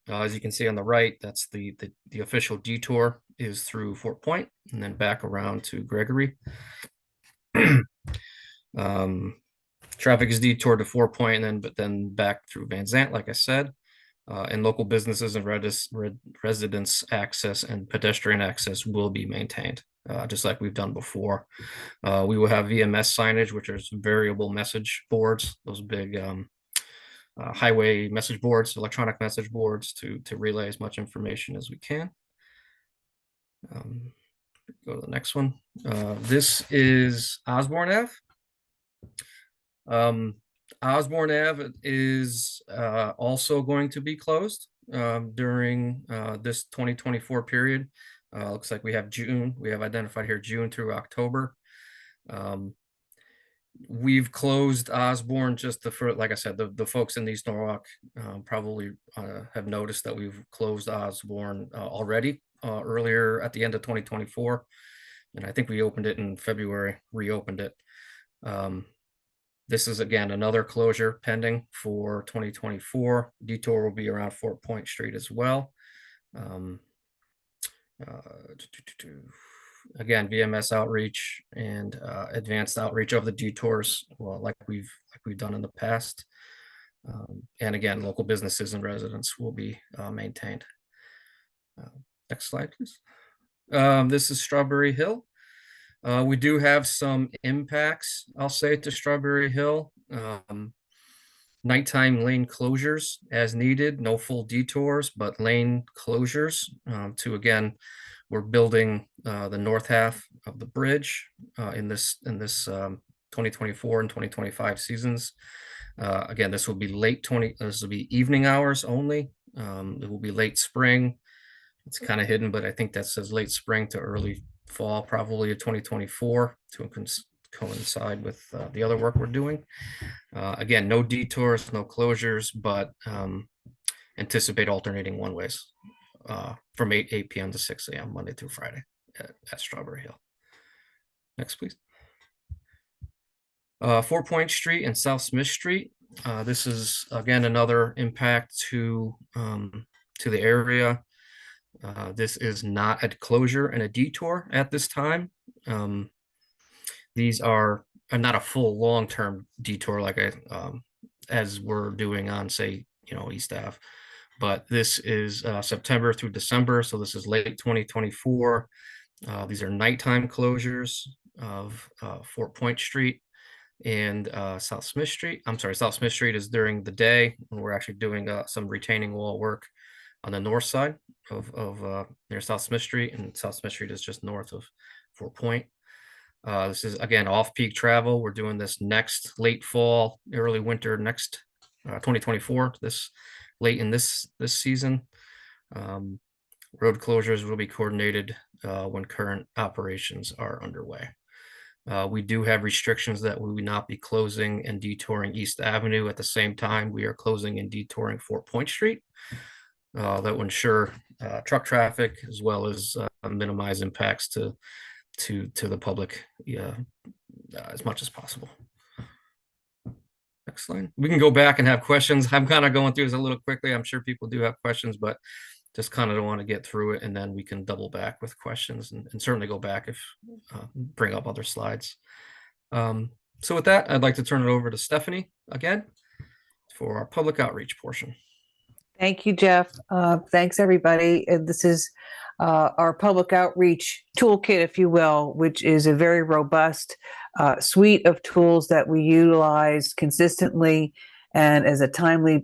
As you can see on the right, that's the official detour is through Fort Point and then back around to Gregory. Traffic is detoured to Fort Point but then back through Van Zant, like I said. And local businesses and residents access and pedestrian access will be maintained, just like we've done before. We will have VMS signage, which are variable message boards, those big highway message boards, electronic message boards to relay as much information as we can. Go to the next one. This is Osborne Ave. Osborne Ave is also going to be closed during this 2024 period. Looks like we have June. We have identified here June through October. We've closed Osborne just for, like I said, the folks in East Norwalk probably have noticed that we've closed Osborne already earlier at the end of 2024. And I think we opened it in February, reopened it. This is again another closure pending for 2024. Detour will be around Fort Point Street as well. Again, VMS outreach and advanced outreach of the detours, well, like we've done in the past. And again, local businesses and residents will be maintained. Next slide, please. This is Strawberry Hill. We do have some impacts, I'll say, to Strawberry Hill. Nighttime lane closures as needed, no full detours, but lane closures to, again, we're building the north half of the bridge in this 2024 and 2025 seasons. Again, this will be this will be evening hours only. It will be late spring. It's kind of hidden, but I think that says late spring to early fall, probably of 2024 to coincide with the other work we're doing. Again, no detours, no closures, but anticipate alternating one ways from 8 p.m. to 6 a.m. Monday through Friday at Strawberry Hill. Next, please. 4 Point Street and South Smith Street. This is again another impact to the area. This is not a closure and a detour at this time. These are not a full long-term detour like as we're doing on, say, East Ave, but this is September through December, so this is late 2024. These are nighttime closures of Fort Point Street and South Smith Street. I'm sorry, South Smith Street is during the day, and we're actually doing some retaining wall work on the north side of near South Smith Street, and South Smith Street is just north of Fort Point. This is again off-peak travel. We're doing this next late fall, early winter, next 2024. This late in this season. Road closures will be coordinated when current operations are underway. We do have restrictions that we will not be closing and detouring East Avenue at the same time we are closing and detouring Fort Point Street. That will ensure truck traffic as well as minimize impacts to the public as much as possible. Next slide. We can go back and have questions. I'm kind of going through this a little quickly. I'm sure people do have questions, but just kind of want to get through it, and then we can double back with questions and certainly go back if bring up other slides. So with that, I'd like to turn it over to Stephanie again for our public outreach portion. Thank you, Jeff. Thanks, everybody. This is our public outreach toolkit, if you will, which is a very robust suite of tools that we utilize consistently and as a timely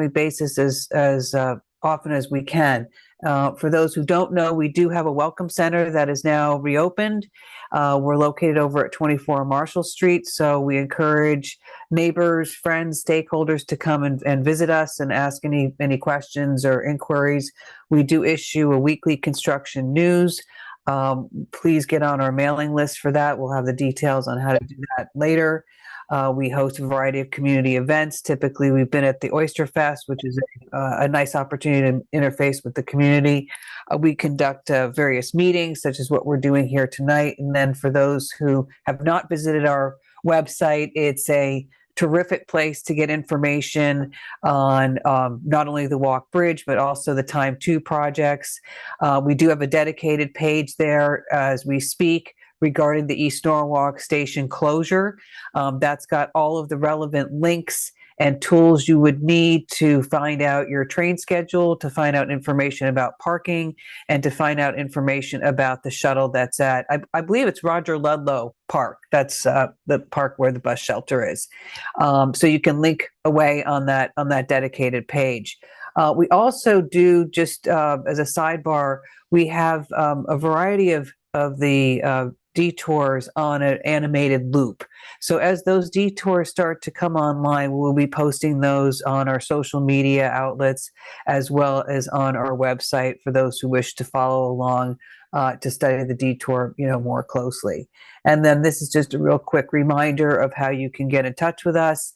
basis as often as we can. For those who don't know, we do have a welcome center that is now reopened. We're located over at 24 Marshall Street, so we encourage neighbors, friends, stakeholders to come and visit us and ask any questions or inquiries. We do issue a weekly construction news. Please get on our mailing list for that. We'll have the details on how to do that later. We host a variety of community events. Typically, we've been at the Oyster Fest, which is a nice opportunity to interface with the community. We conduct various meetings, such as what we're doing here tonight. And then for those who have not visited our website, it's a terrific place to get information on not only the Walk Bridge, but also the Time 2 projects. We do have a dedicated page there as we speak regarding the East Norwalk station closure. That's got all of the relevant links and tools you would need to find out your train schedule, to find out information about parking, and to find out information about the shuttle that's at, I believe it's Roger Ludlow Park. That's the park where the bus shelter is. So you can link away on that dedicated page. We also do, just as a sidebar, we have a variety of the detours on an animated loop. So as those detours start to come online, we'll be posting those on our social media outlets as well as on our website for those who wish to follow along to study the detour, more closely. And then this is just a real quick reminder of how you can get in touch with us.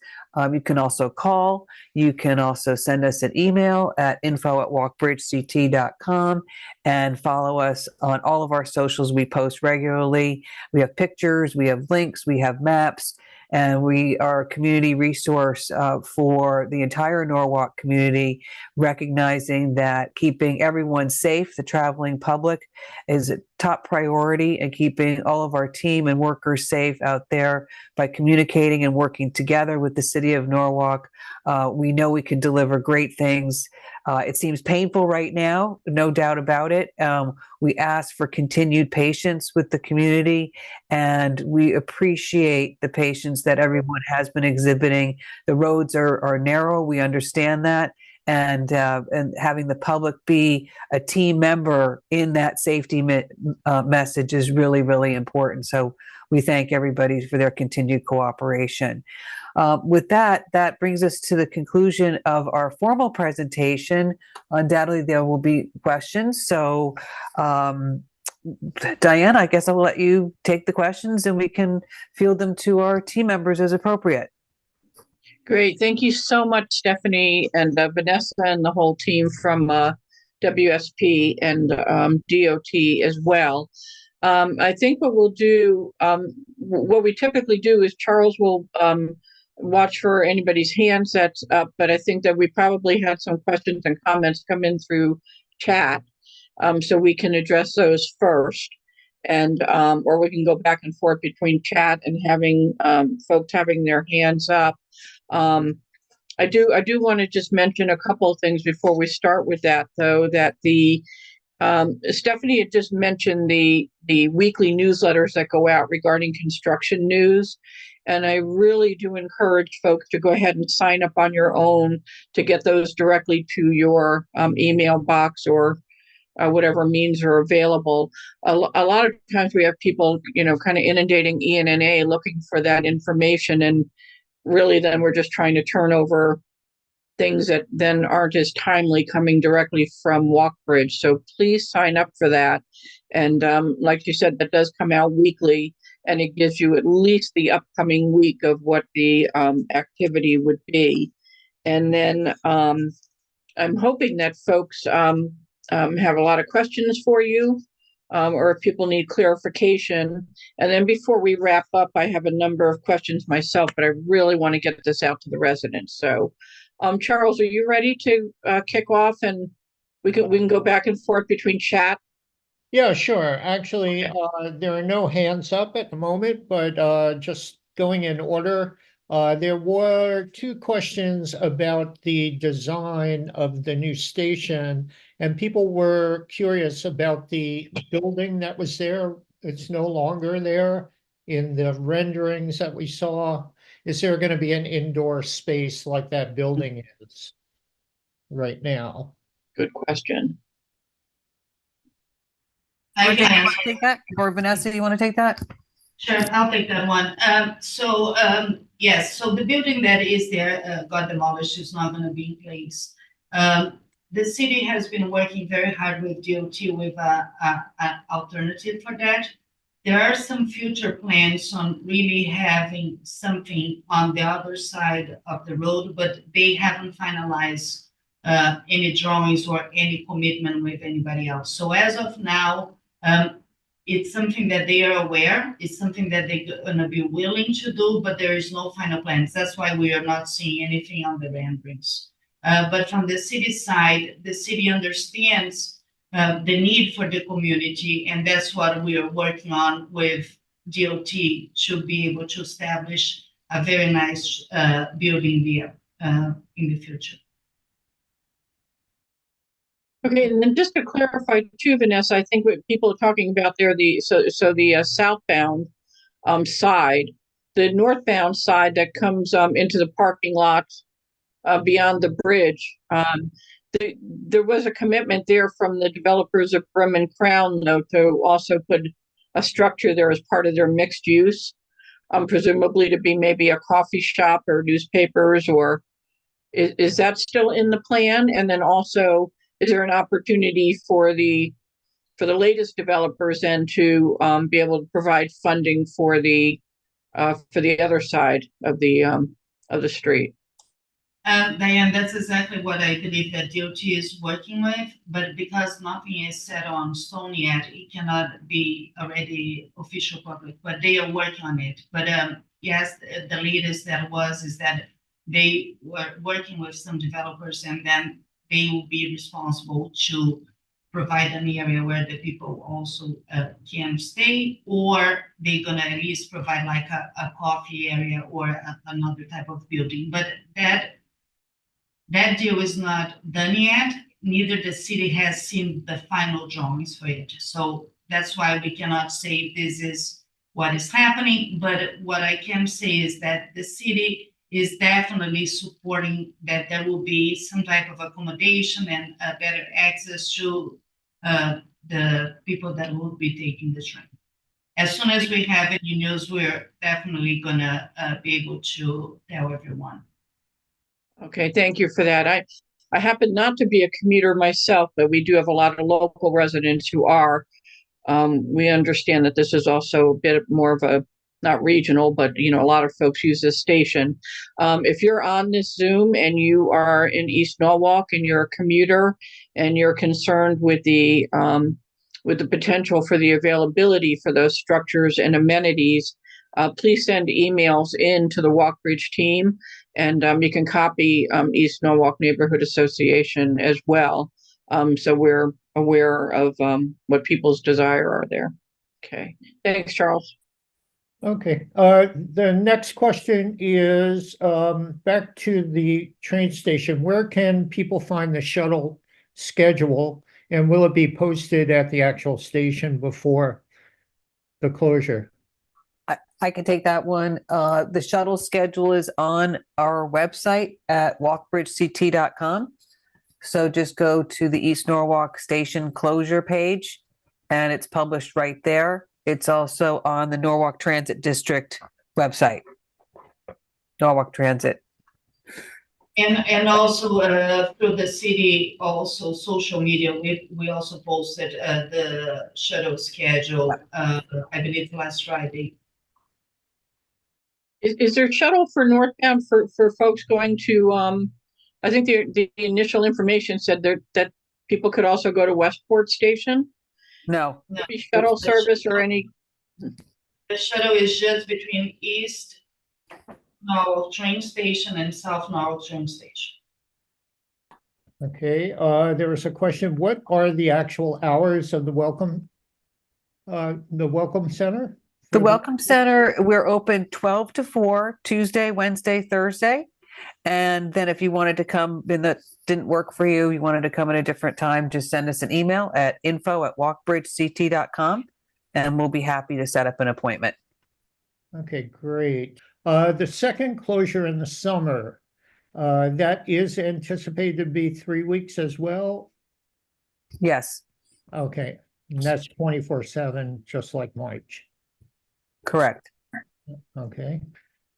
You can also call. You can also send us an email at info@walkbridgect.com and follow us on all of our socials. We post regularly. We have pictures, we have links, we have maps, and we are a community resource for the entire Norwalk community, recognizing that keeping everyone safe, the traveling public, is a top priority, and keeping all of our team and workers safe out there by communicating and working together with the city of Norwalk. We know we can deliver great things. It seems painful right now, no doubt about it. We ask for continued patience with the community, and we appreciate the patience that everyone has been exhibiting. The roads are narrow, we understand that, and having the public be a team member in that safety message is really, really important. So we thank everybody for their continued cooperation. With that brings us to the conclusion of our formal presentation. Undoubtedly, there will be questions. So, Diane, I guess I'll let you take the questions and we can field them to our team members as appropriate. Great. Thank you so much, Stephanie and Vanessa and the whole team from WSP and DOT as well. I think what we'll do, what we typically do is Charles will watch for anybody's hands that's up, but I think that we probably had some questions and comments come in through chat, so we can address those first, and or we can go back and forth between chat and having folks having their hands up. I do want to just mention a couple of things before we start with that, though, that the Stephanie had just mentioned the weekly newsletters that go out regarding construction news. And I really do encourage folks to go ahead and sign up on your own to get those directly to your email box or whatever means are available. A lot of times we have people, kind of inundating ENNA looking for that information. And really then we're just trying to turn over things that then aren't as timely coming directly from Walkbridge. So please sign up for that. And like you said, that does come out weekly, and it gives you at least the upcoming week of what the activity would be. And then I'm hoping that folks have a lot of questions for you, or if people need clarification. And then before we wrap up, I have a number of questions myself, but I really want to get this out to the residents. So Charles, are you ready to kick off, and we can go back and forth between chat? Yeah, sure. Actually, there are no hands up at the moment, but just going in order, there were two questions about the design of the new station, and people were curious about the building that was there. It's no longer there in the renderings that we saw. Is there going to be an indoor space like that building is right now? Good question. I can answer. Take that, or Vanessa, do you want to take that? Sure, I'll take that one. Yes, so the building that is there got demolished, is not going to be in place. The city has been working very hard with DOT with an alternative for that. There are some future plans on really having something on the other side of the road, but they haven't finalized any drawings or any commitment with anybody else. So as of now, it's something that they are aware, it's something that they're going to be willing to do, but there is no final plans. That's why we are not seeing anything on the renderings. But from the city side, the city understands the need for the community, and that's what we are working on with DOT to be able to establish a very nice building there in the future. Okay, and then just to clarify too, Vanessa, I think what people are talking about there, the southbound side, the northbound side that comes into the parking lot beyond the bridge. There was a commitment there from the developers of Brim and Crown, though, to also put a structure there as part of their mixed use, presumably to be maybe a coffee shop or newspapers, or is that still in the plan? And then also, is there an opportunity for the latest developers then to be able to provide funding for the other side of the street? Diane, that's exactly what I believe that DOT is working with, but because nothing is set on stone yet, it cannot be already official public, but they are working on it. But yes, the latest is that they were working with some developers and then they will be responsible to provide an area where the people also can stay, or they're gonna at least provide like a coffee area or another type of building. But that deal is not done yet. Neither the city has seen the final drawings for it. So that's why we cannot say this is what is happening. But what I can say is that the city is definitely supporting that there will be some type of accommodation and better access to the people that will be taking the train. As soon as we have any news, we're definitely gonna be able to tell everyone. Okay, thank you for that. I happen not to be a commuter myself, but we do have a lot of local residents who are. We understand that this is also a bit more of a, not regional, but a lot of folks use this station. If you're on this Zoom and you are in East Norwalk and you're a commuter and you're concerned with the potential for the availability for those structures and amenities, please send emails in to the Walkbridge team, and you can copy East Norwalk Neighborhood Association as well. So we're aware of what people's desire are there. Okay, thanks, Charles. Okay, the next question is back to the train station. Where can people find the shuttle schedule, and will it be posted at the actual station before the closure? I can take that one. The shuttle schedule is on our website at walkbridgect.com. So just go to the East Norwalk station closure page and it's published right there. It's also on the Norwalk Transit District website. Norwalk Transit. And also through the city, also social media, we also posted the shuttle schedule, I believe last Friday. Is there shuttle for northbound for folks going to, I think the initial information said that people could also go to Westport Station? No. Maybe shuttle service or any? The shuttle is just between East Norwalk train station and South Norwalk train station. Okay, there was a question, what are the actual hours of the Welcome Center? The Welcome Center, we're open 12 to 4, Tuesday, Wednesday, Thursday. And then if you wanted to come and that didn't work for you, you wanted to come at a different time, just send us an email at info@walkbridgect.com and we'll be happy to set up an appointment. Okay, great. The second closure in the summer, that is anticipated to be 3 weeks as well? Yes, Okay, and that's 24/7, just like March. correct. Okay.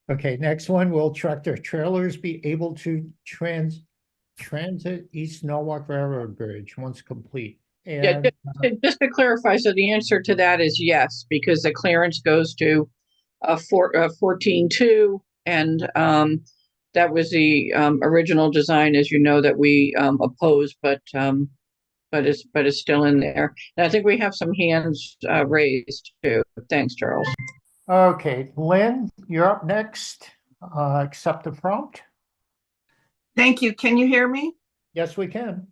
Okay, next one, will tractor trailers be able to transit East Norwalk Railroad Bridge once complete? Yeah, And just to clarify, so the answer to that is yes, because the clearance goes to 14.2, and that was the original design, as you know, that we opposed, but it's still in there. And I think we have some hands raised too. Thanks, Charles. okay, Lynn, you're up next. Accept the prompt. Thank you. Can you hear me? Yes, we can.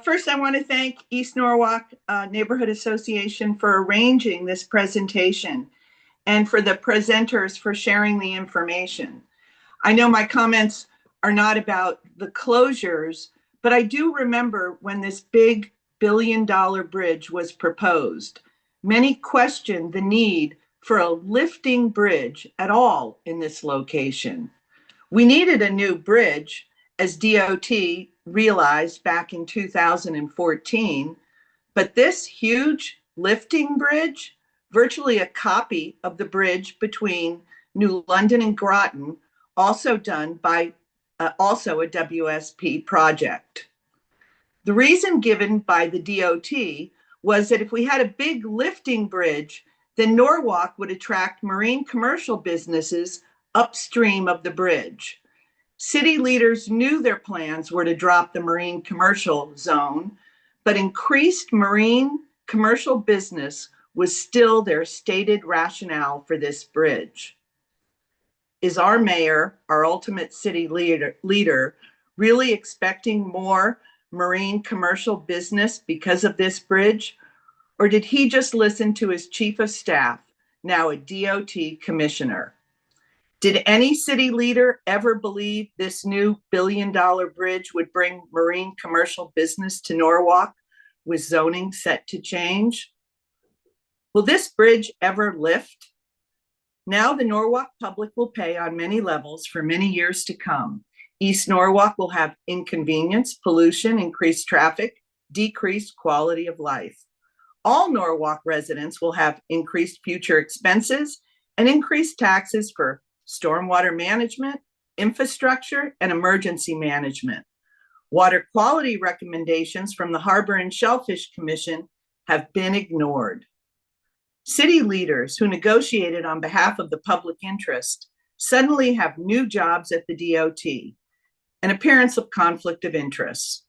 First, I want to thank East Norwalk Neighborhood Association for arranging this presentation and for the presenters for sharing the information. I know my comments are not about the closures, but I do remember when this big billion-dollar bridge was proposed. Many questioned the need for a lifting bridge at all in this location. We needed a new bridge, as DOT realized back in 2014, but this huge lifting bridge, virtually a copy of the bridge between New London and Groton, also done by also a WSP project. The reason given by the DOT was that if we had a big lifting bridge, then Norwalk would attract marine commercial businesses upstream of the bridge. City leaders knew their plans were to drop the marine commercial zone, but increased marine commercial business was still their stated rationale for this bridge. Is our mayor, our ultimate city leader, really expecting more marine commercial business because of this bridge? Or did he just listen to his chief of staff, now a DOT commissioner? Did any city leader ever believe this new billion-dollar bridge would bring marine commercial business to Norwalk with zoning set to change? Will this bridge ever lift? Now the Norwalk public will pay on many levels for many years to come. East Norwalk will have inconvenience, pollution, increased traffic, decreased quality of life. All Norwalk residents will have increased future expenses and increased taxes for stormwater management, infrastructure, and emergency management. Water quality recommendations from the Harbor and Shellfish Commission have been ignored. City leaders who negotiated on behalf of the public interest suddenly have new jobs at the DOT, an appearance of conflict of interest.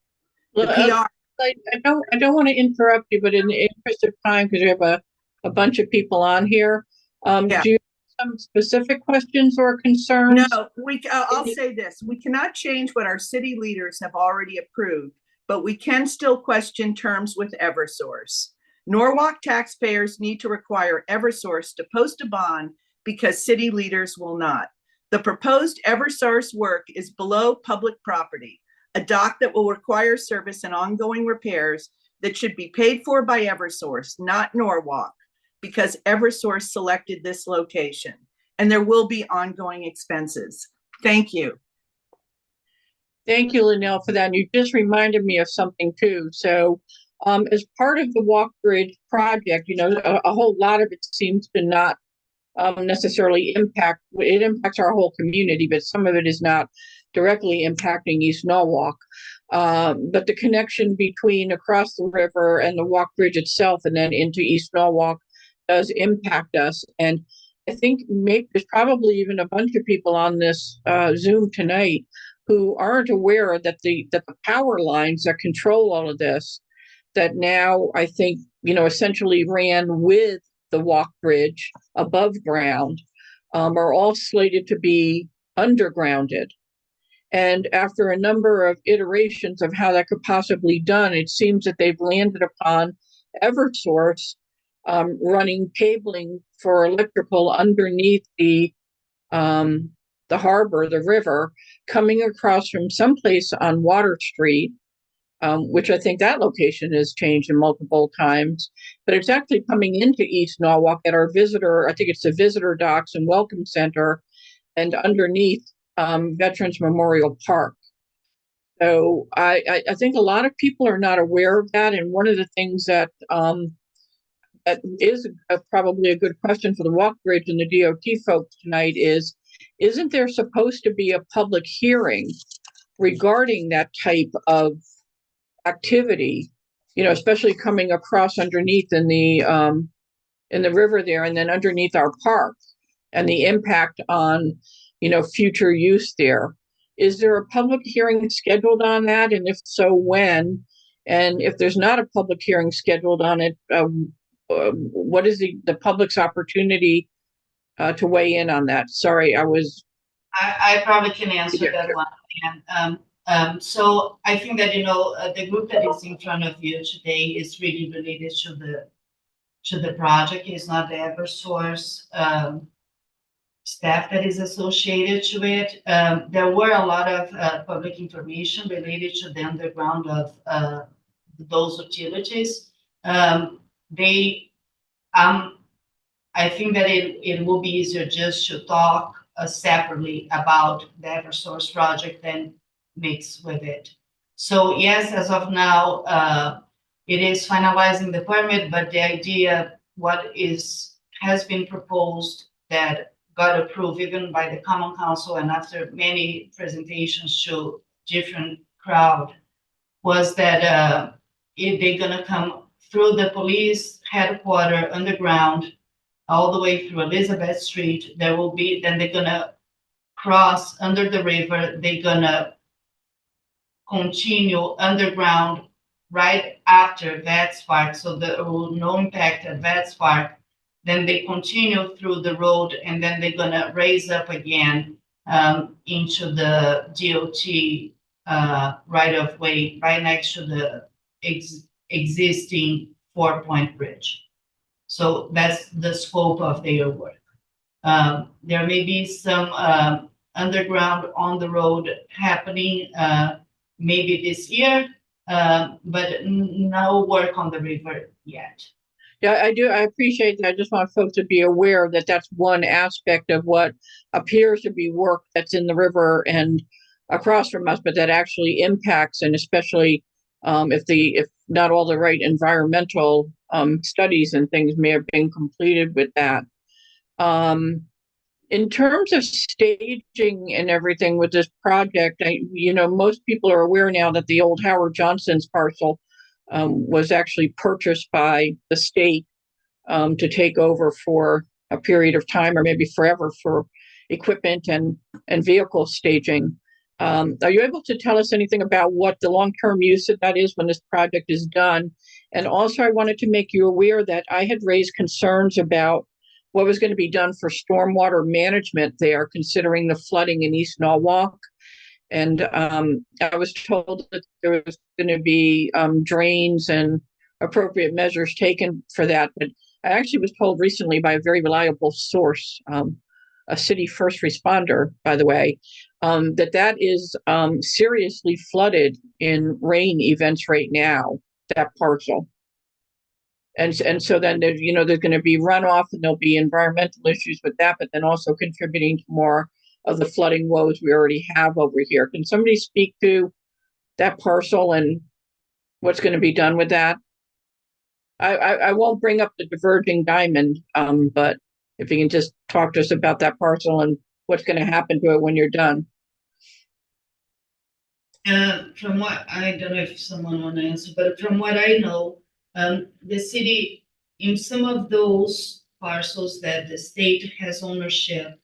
The PR. I don't want to interrupt you, but in the interest of time, because we have a bunch of people on here, Yeah. do you have some specific questions or concerns? No, I'll say this. We cannot change what our city leaders have already approved, but we can still question terms with Eversource. Norwalk taxpayers need to require Eversource to post a bond because city leaders will not. The proposed Eversource work is below public property, a dock that will require service and ongoing repairs that should be paid for by Eversource, not Norwalk, because Eversource selected this location, and there will be ongoing expenses. Thank you. Thank you, Linnell, for that. And you just reminded me of something too. So as part of the Walk Bridge project, you know, a whole lot of it seems to not necessarily impact, it impacts our whole community, but some of it is not directly impacting East Norwalk. But the connection between across the river and the Walk Bridge itself and then into East Norwalk does impact us. And I think maybe there's probably even a bunch of people on this Zoom tonight who aren't aware that the power lines that control all of this, that now I think, you know, essentially ran with the Walk Bridge above ground, are all slated to be undergrounded. And after a number of iterations of how that could possibly be done, it seems that they've landed upon Eversource running cabling for electrical underneath the harbor, the river, coming across from someplace on Water Street, which I think that location has changed multiple times, but it's actually coming into East Norwalk at our visitor, I think it's the visitor docks and welcome center, and underneath Veterans Memorial Park. So I think a lot of people are not aware of that. And one of the things that that is probably a good question for the Walk Bridge and the DOT folks tonight is, isn't there supposed to be a public hearing regarding that type of activity, you know, especially coming across underneath in the river there and then underneath our park and the impact on, you know, future use there? Is there a public hearing scheduled on that? And if so, when? And if there's not a public hearing scheduled on it, what is the public's opportunity to weigh in on that? Sorry, I probably can answer that one. And so I think that, you know, the group that is in front of you today is really related to the project. It's not the Eversource staff that is associated to it. There were a lot of public information related to the underground of those utilities. I think that it will be easier just to talk separately about the Eversource project than mix with it. So yes, as of now, it is finalizing the permit, but the idea, has been proposed that got approved even by the Common Council and after many presentations to different crowd, was that if they're gonna come through the police headquarters underground, all the way through Elizabeth Street, then they're gonna cross under the river, they're gonna continue underground right after Vets Park, so there will no impact at Vets Park. Then they continue through the road, and then they're gonna raise up again into the DOT right of way, right next to the existing 4-point bridge. So that's the scope of their work. There may be some underground on the road happening maybe this year, but no work on the river yet. Yeah, I do. I appreciate that. I just want folks to be aware that that's one aspect of what appears to be work that's in the river and across from us, but that actually impacts, and especially if not all the right environmental studies and things may have been completed with that. In terms of staging and everything with this project, most people are aware now that the old Howard Johnson's parcel was actually purchased by the state to take over for a period of time or maybe forever for equipment and vehicle staging. Are you able to tell us anything about what the long-term use of that is when this project is done? And also, I wanted to make you aware that I had raised concerns about what was going to be done for stormwater management there, considering the flooding in East Norwalk. And I was told that there was going to be drains and appropriate measures taken for that. But I actually was told recently by a very reliable source, a city first responder, by the way, that is seriously flooded in rain events right now, that parcel. And so then there's going to be runoff and there'll be environmental issues with that, but then also contributing to more of the flooding woes we already have over here. Can somebody speak to that parcel and what's going to be done with that? I won't bring up the diverging diamond, but if you can just talk to us about that parcel and what's going to happen to it when you're done. From what, I don't know if someone want to answer, but from what I know, the city, in some of those parcels that the state has ownership,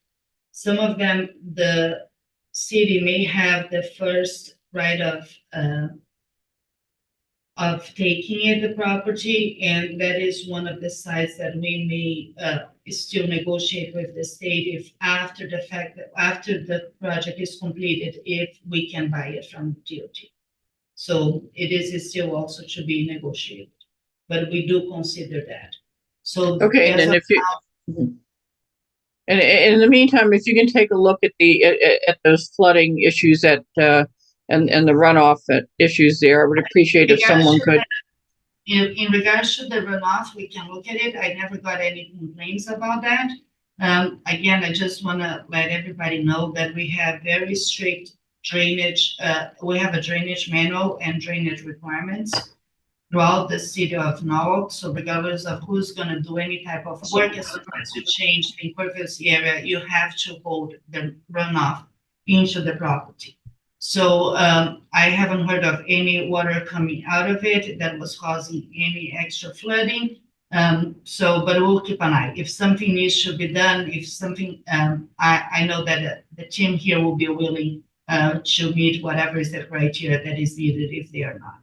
some of them, the city may have the first right of taking it, the property, and that is one of the sites that we may still negotiate with the state if after the project is completed, if we can buy it from DOT. So it is still also to be negotiated, but we do consider that. So okay, and then if you and in the meantime, if you can take a look at at those flooding issues and the runoff issues there, I would appreciate if someone could. In regards to the runoff, we can look at it. I never got any complaints about that. Again, I just want to let everybody know that we have very strict drainage. We have a drainage manual and drainage requirements throughout the city of Norwalk. So regardless of who's going to do any type of work, as soon as you change the impervious area, you have to hold the runoff into the property. So I haven't heard of any water coming out of it that was causing any extra flooding. But we'll keep an eye. If something needs to be done, if something, I know that the team here will be willing to meet whatever is the criteria that is needed if they are not.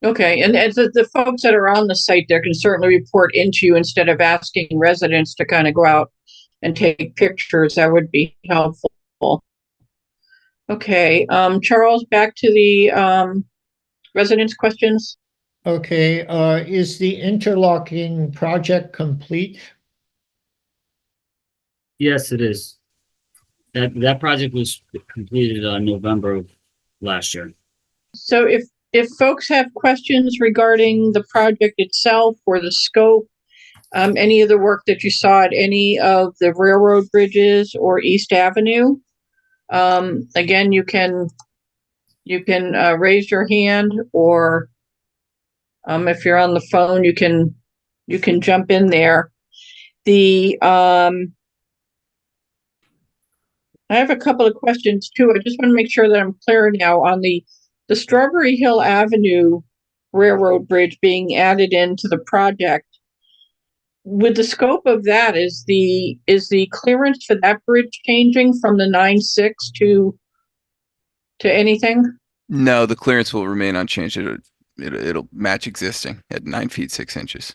Okay, and the folks that are on the site there can certainly report into you instead of asking residents to kind of go out and take pictures. That would be helpful. Okay, Charles, back to the residents' questions. Okay, is the interlocking project complete? Yes, it is. That project was completed on November of last year. So if folks have questions regarding the project itself or the scope, any of the work that you saw at any of the railroad bridges or East Avenue, again, you can raise your hand, or if you're on the phone, you can jump in there. I have a couple of questions too. I just want to make sure that I'm clear now on the Strawberry Hill Avenue Railroad Bridge being added into the project. with the scope of that, is the clearance for that bridge changing from the 9.6 to anything? No, the clearance will remain unchanged. It'll match existing at 9 feet 6 inches.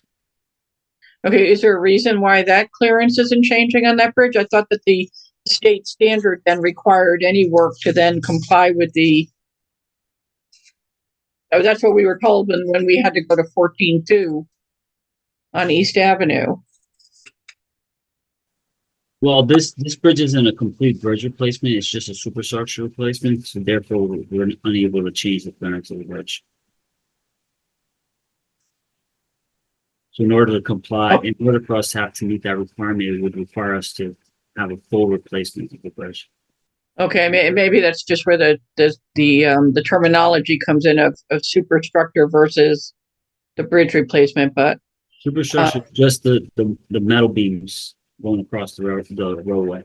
Okay, is there a reason why that clearance isn't changing on that bridge? I thought that the state standard then required any work to then comply with the. Oh, that's what we were told when we had to go to 14.2 on East Avenue. Well, this bridge isn't a complete bridge replacement. It's just a superstructure replacement. So therefore, we're unable to change the clearance of the bridge. So in order to comply, in order for us to have to meet that requirement, it would require us to have a full replacement of the bridge. Okay, maybe that's just where the terminology comes in of superstructure versus the bridge replacement, but Superstructure is just the metal beams going across the roadway.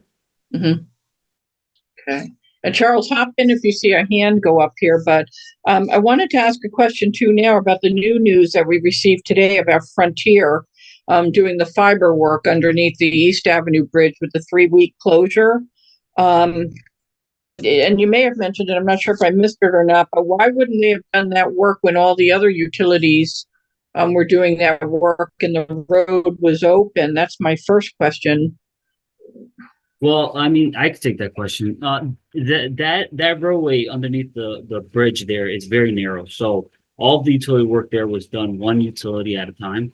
mm-hmm. Okay. And Charles, hop in if you see a hand go up here, but I wanted to ask a question too now about the new news that we received today about Frontier doing the fiber work underneath the East Avenue Bridge with the 3-week closure. And you may have mentioned it, I'm not sure if I missed it or not, but why wouldn't they have done that work when all the other utilities were doing that work and the road was open? That's my first question. Well, I mean, I could take that question. That roadway underneath the bridge there is very narrow. So all of the utility work there was done one utility at a time.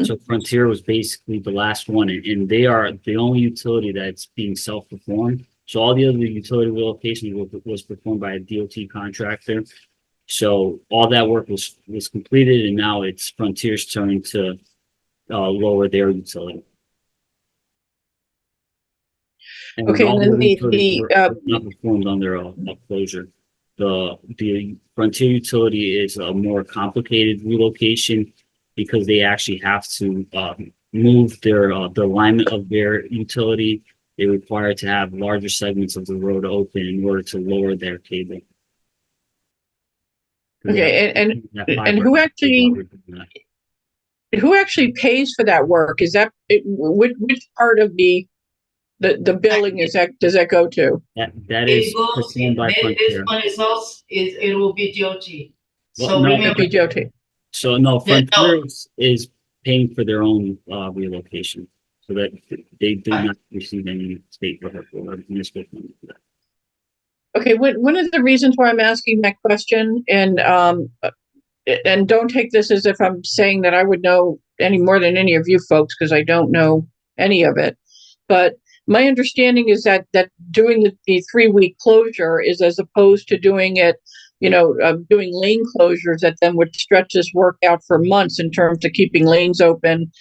So Frontier was basically the last one, and they are the only utility that's being self-performed. So all the other utility relocations was performed by a DOT contractor. So all that work was completed, and now it's Frontier's turn to lower their utility. And Okay, all and then utilities were not performed under a closure. The Frontier utility is a more complicated relocation because they actually have to move the alignment of their utility. They require to have larger segments of the road open in order to lower their cable. Okay, and who actually pays for that work? Is that which part of the billing does that go to? That is performed by Frontier. This one is also it will be DOT. Well, So no, remember, DOT. So no, Frontier is paying for their own relocation, so that they do not receive any state or municipal funding for that. Okay, one of the reasons why I'm asking that question, and don't take this as if I'm saying that I would know any more than any of you folks, because I don't know any of it, but my understanding is that doing the 3-week closure is as opposed to doing it, doing lane closures that then would stretch this work out for months in terms of keeping lanes open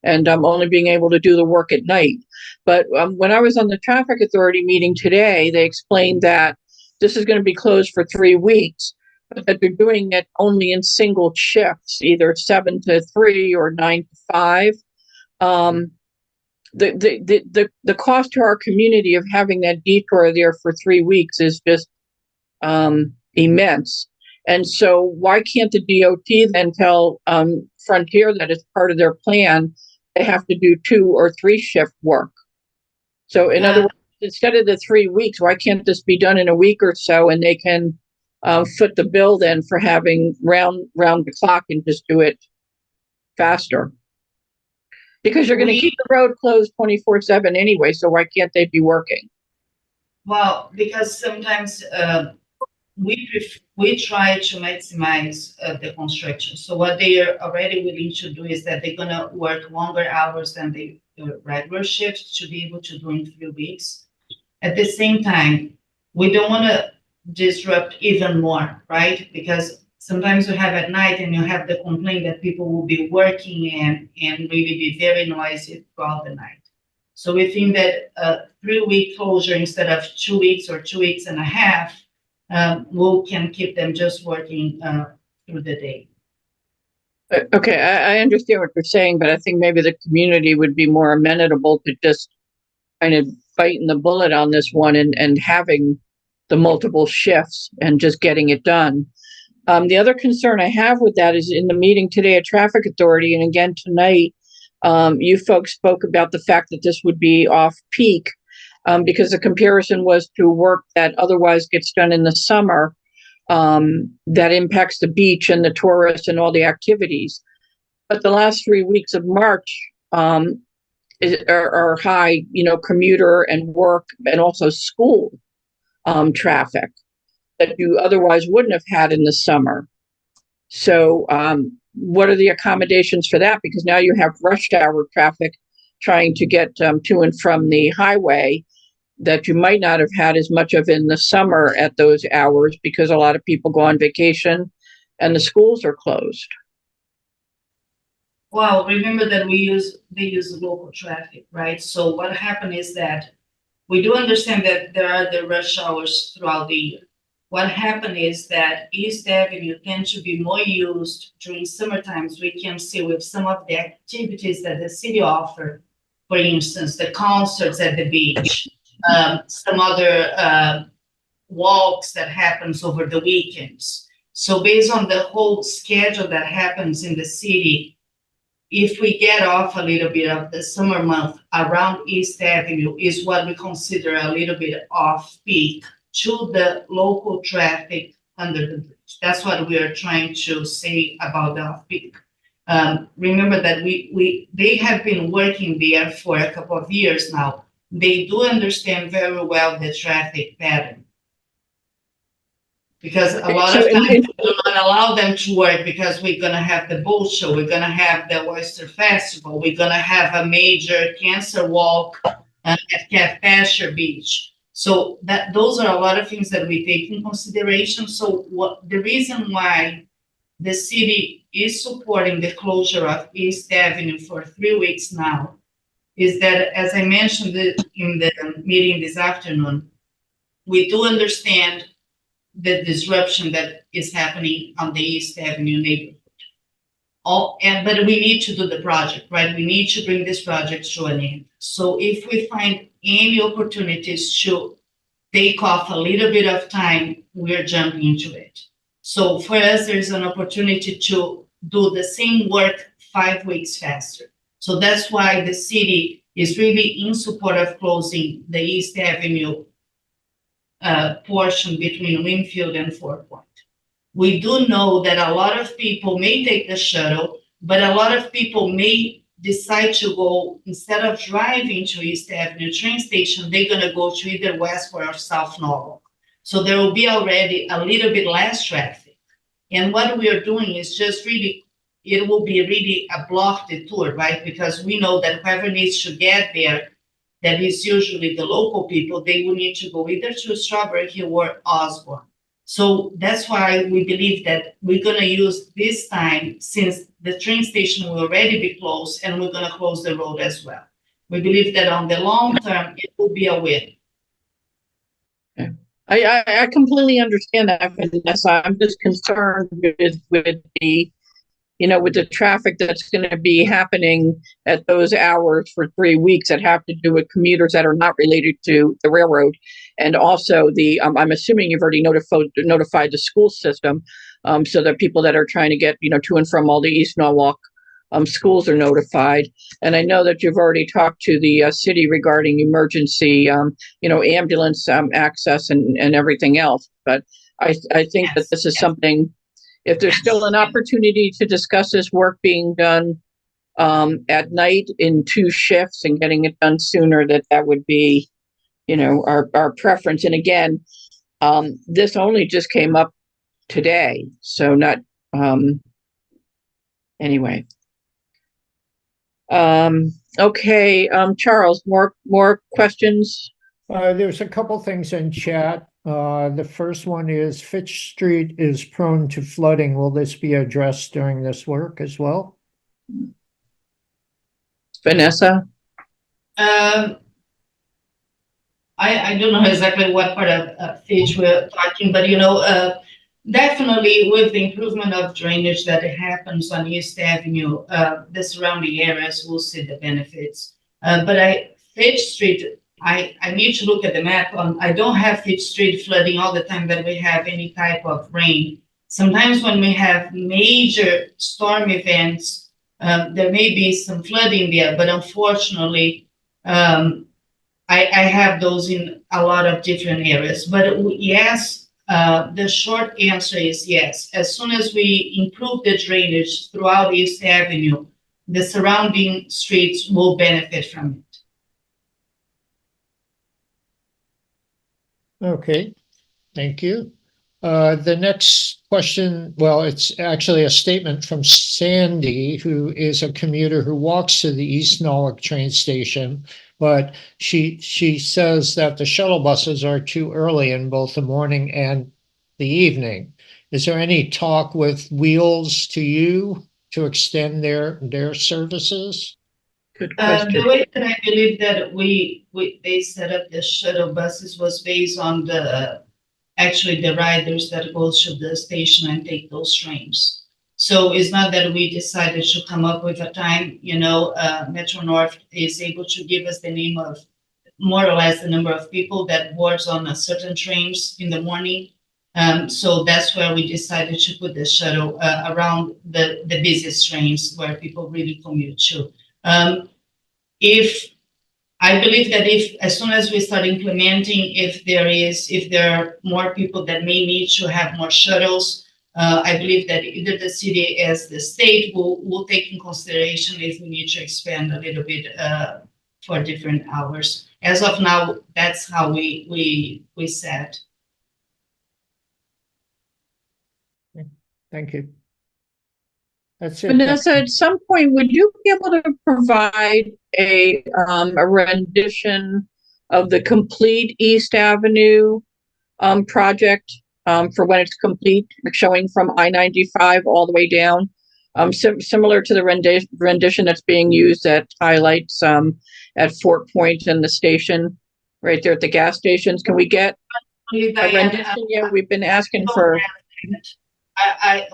and only being able to do the work at night. But when I was on the traffic authority meeting today, they explained that this is going to be closed for 3 weeks, but that they're doing it only in single shifts, either 7 to 3 or 9 to 5. The cost to our community of having that detour there for 3 weeks is just immense. And so why can't the DOT then tell Frontier that as part of their plan, they have to do 2 or 3 shift work? So in other words, instead of the 3 weeks, why can't this be done in a week or so, and they can foot the bill then for having round the clock and just do it faster? Because you're going to keep the road closed 24/7 anyway, so why can't they be working? well, because sometimes we try to maximize the construction. So what they are already willing to do is that they're gonna work longer hours than the regular shifts to be able to do in 3 weeks. At the same time, we don't want to disrupt even more, right? Because sometimes you have at night and you have the complaint that people will be working and really be very noisy throughout the night. So we think that a 3-week closure instead of 2 weeks or 2 weeks and a half can keep them just working through the day. Okay, I understand what you're saying, but I think maybe the community would be more amenable to just kind of biting the bullet on this one and having the multiple shifts and just getting it done. The other concern I have with that is in the meeting today at Traffic Authority, and again tonight, You folks spoke about the fact that this would be off peak, because the comparison was to work that otherwise gets done in the summer, that impacts the beach and the tourists and all the activities. But the last 3 weeks of March are high, commuter and work and also school traffic that you otherwise wouldn't have had in the summer. So what are the accommodations for that? Because now you have rush hour traffic trying to get to and from the highway that you might not have had as much of in the summer at those hours, because a lot of people go on vacation and the schools are closed. Well, remember that they use local traffic, right? So what happened is that we do understand that there are the rush hours throughout the year. What happened is that East Avenue tends to be more used during summer times. We can see with some of the activities that the city offer, for instance, the concerts at the beach, some other walks that happens over the weekends. So based on the whole schedule that happens in the city, if we get off a little bit of the summer month around East Avenue is what we consider a little bit off peak to the local traffic under the bridge. That's what we are trying to say about the off peak. Remember that they have been working there for a couple of years now. They do understand very well the traffic pattern. Because a lot of times we do not allow them to work because we're going to have the boat show, we're going to have the Oyster Festival, we're going to have a major cancer walk at Pasture Beach. So those are a lot of things that we take in consideration. So the reason why the city is supporting the closure of East Avenue for 3 weeks now is that, as I mentioned in the meeting this afternoon, we do understand the disruption that is happening on the East Avenue neighborhood. But we need to do the project, right? We need to bring this project to an end. So if we find any opportunities to take off a little bit of time, we're jumping into it. So for us, there's an opportunity to do the same work 5 weeks faster. So that's why the city is really in support of closing the East Avenue portion between Winfield and Fort Point. We do know that a lot of people may take the shuttle, but a lot of people may decide to go, instead of driving to East Avenue train station, they're going to go to either Westport or South Norwalk. So there will be already a little bit less traffic. And what we are doing is just really, it will be really a block detour, right? Because we know that whoever needs to get there, that is usually the local people, they will need to go either to Strawberry Hill or Osborne. So that's why we believe that we're going to use this time, since the train station will already be closed, and we're going to close the road as well. We believe that on the long term, it will be a win. I completely understand that, Vanessa. I'm just concerned with the with the traffic that's going to be happening at those hours for 3 weeks that have to do with commuters that are not related to the railroad. And also I'm assuming you've already notified the school system, so that people that are trying to get, to and from all the East Norwalk schools are notified. And I know that you've already talked to the city regarding emergency, ambulance access and everything else. But I think that this is something, if there's still an opportunity to discuss this work being done at night in 2 shifts and getting it done sooner, that would be, our preference. And again, this only just came up today, so not anyway. Okay, Charles, more questions? There's a couple things in chat. The first one is Fitch Street is prone to flooding. Will this be addressed during this work as well? Vanessa? I don't know exactly what part of Fitch we're talking, but definitely with the improvement of drainage that happens on East Avenue, the surrounding areas will see the benefits. But Fitch Street, I need to look at the map. I don't have Fitch Street flooding all the time that we have any type of rain. Sometimes when we have major storm events, There may be some flooding there, but unfortunately, I have those in a lot of different areas. But yes, the short answer is yes. As soon as we improve the drainage throughout East Avenue, the surrounding streets will benefit from it. Okay, thank you. The next question, well, it's actually a statement from Sandy, who is a commuter who walks to the East Norwalk train station, but she says that the shuttle buses are too early in both the morning and the evening. Is there any talk with Wheels to you to extend their services? Good The question. way that I believe that they set up the shuttle buses was based on actually the riders that go to the station and take those trains. So it's not that we decided to come up with a time, Metro North is able to give us the name of more or less the number of people that boards on a certain trains in the morning. So that's where we decided to put the shuttle around the busiest trains where people really commute to. If I believe that if, as soon as we start implementing, if there are more people that may need to have more shuttles, I believe that either the city as the state will take in consideration if we need to expand a little bit for different hours. As of now, that's how we set. Thank you. That's it. Vanessa, at some point, would you be able to provide a rendition of the complete East Avenue project for when it's complete, showing from I-95 all the way down? Similar to the rendition that's being used at highlights at Fort Point and the station, right there at the gas stations. Can we get a rendition? Yeah, we've been asking for.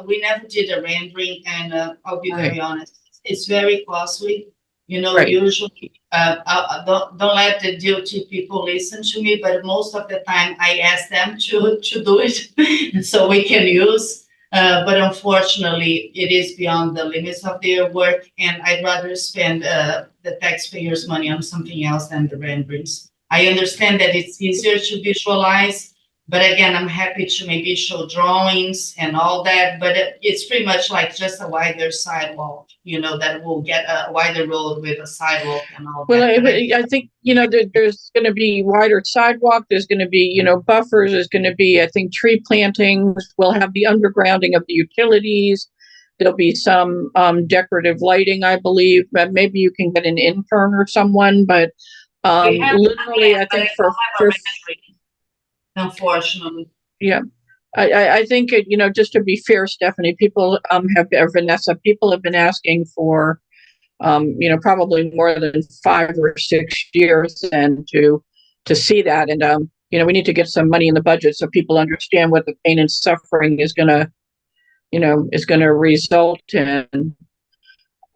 We never did a rendering, and I'll be very honest, it's very costly. Right. Usually, don't let the DOT people listen to me, but most of the time I ask them to do it so we can use. But unfortunately, it is beyond the limits of their work, and I'd rather spend the taxpayers' money on something else than the renderings. I understand that it's easier to visualize, but again, I'm happy to maybe show drawings and all that, but it's pretty much like just a wider sidewalk, that will get a wider road with a sidewalk and all Well, that. I think, there's going to be wider sidewalk. There's going to be, buffers. There's going to be, I think, tree plantings. We'll have the undergrounding of the utilities. There'll be some decorative lighting, I believe. But maybe you can get an intern or someone, but literally, I think for unfortunately. Yeah. I think, just to be fair, Stephanie, people Vanessa, people have been asking for, probably more than 5 or 6 years and to see that. And, we need to get some money in the budget so people understand what the pain and suffering is going to result in.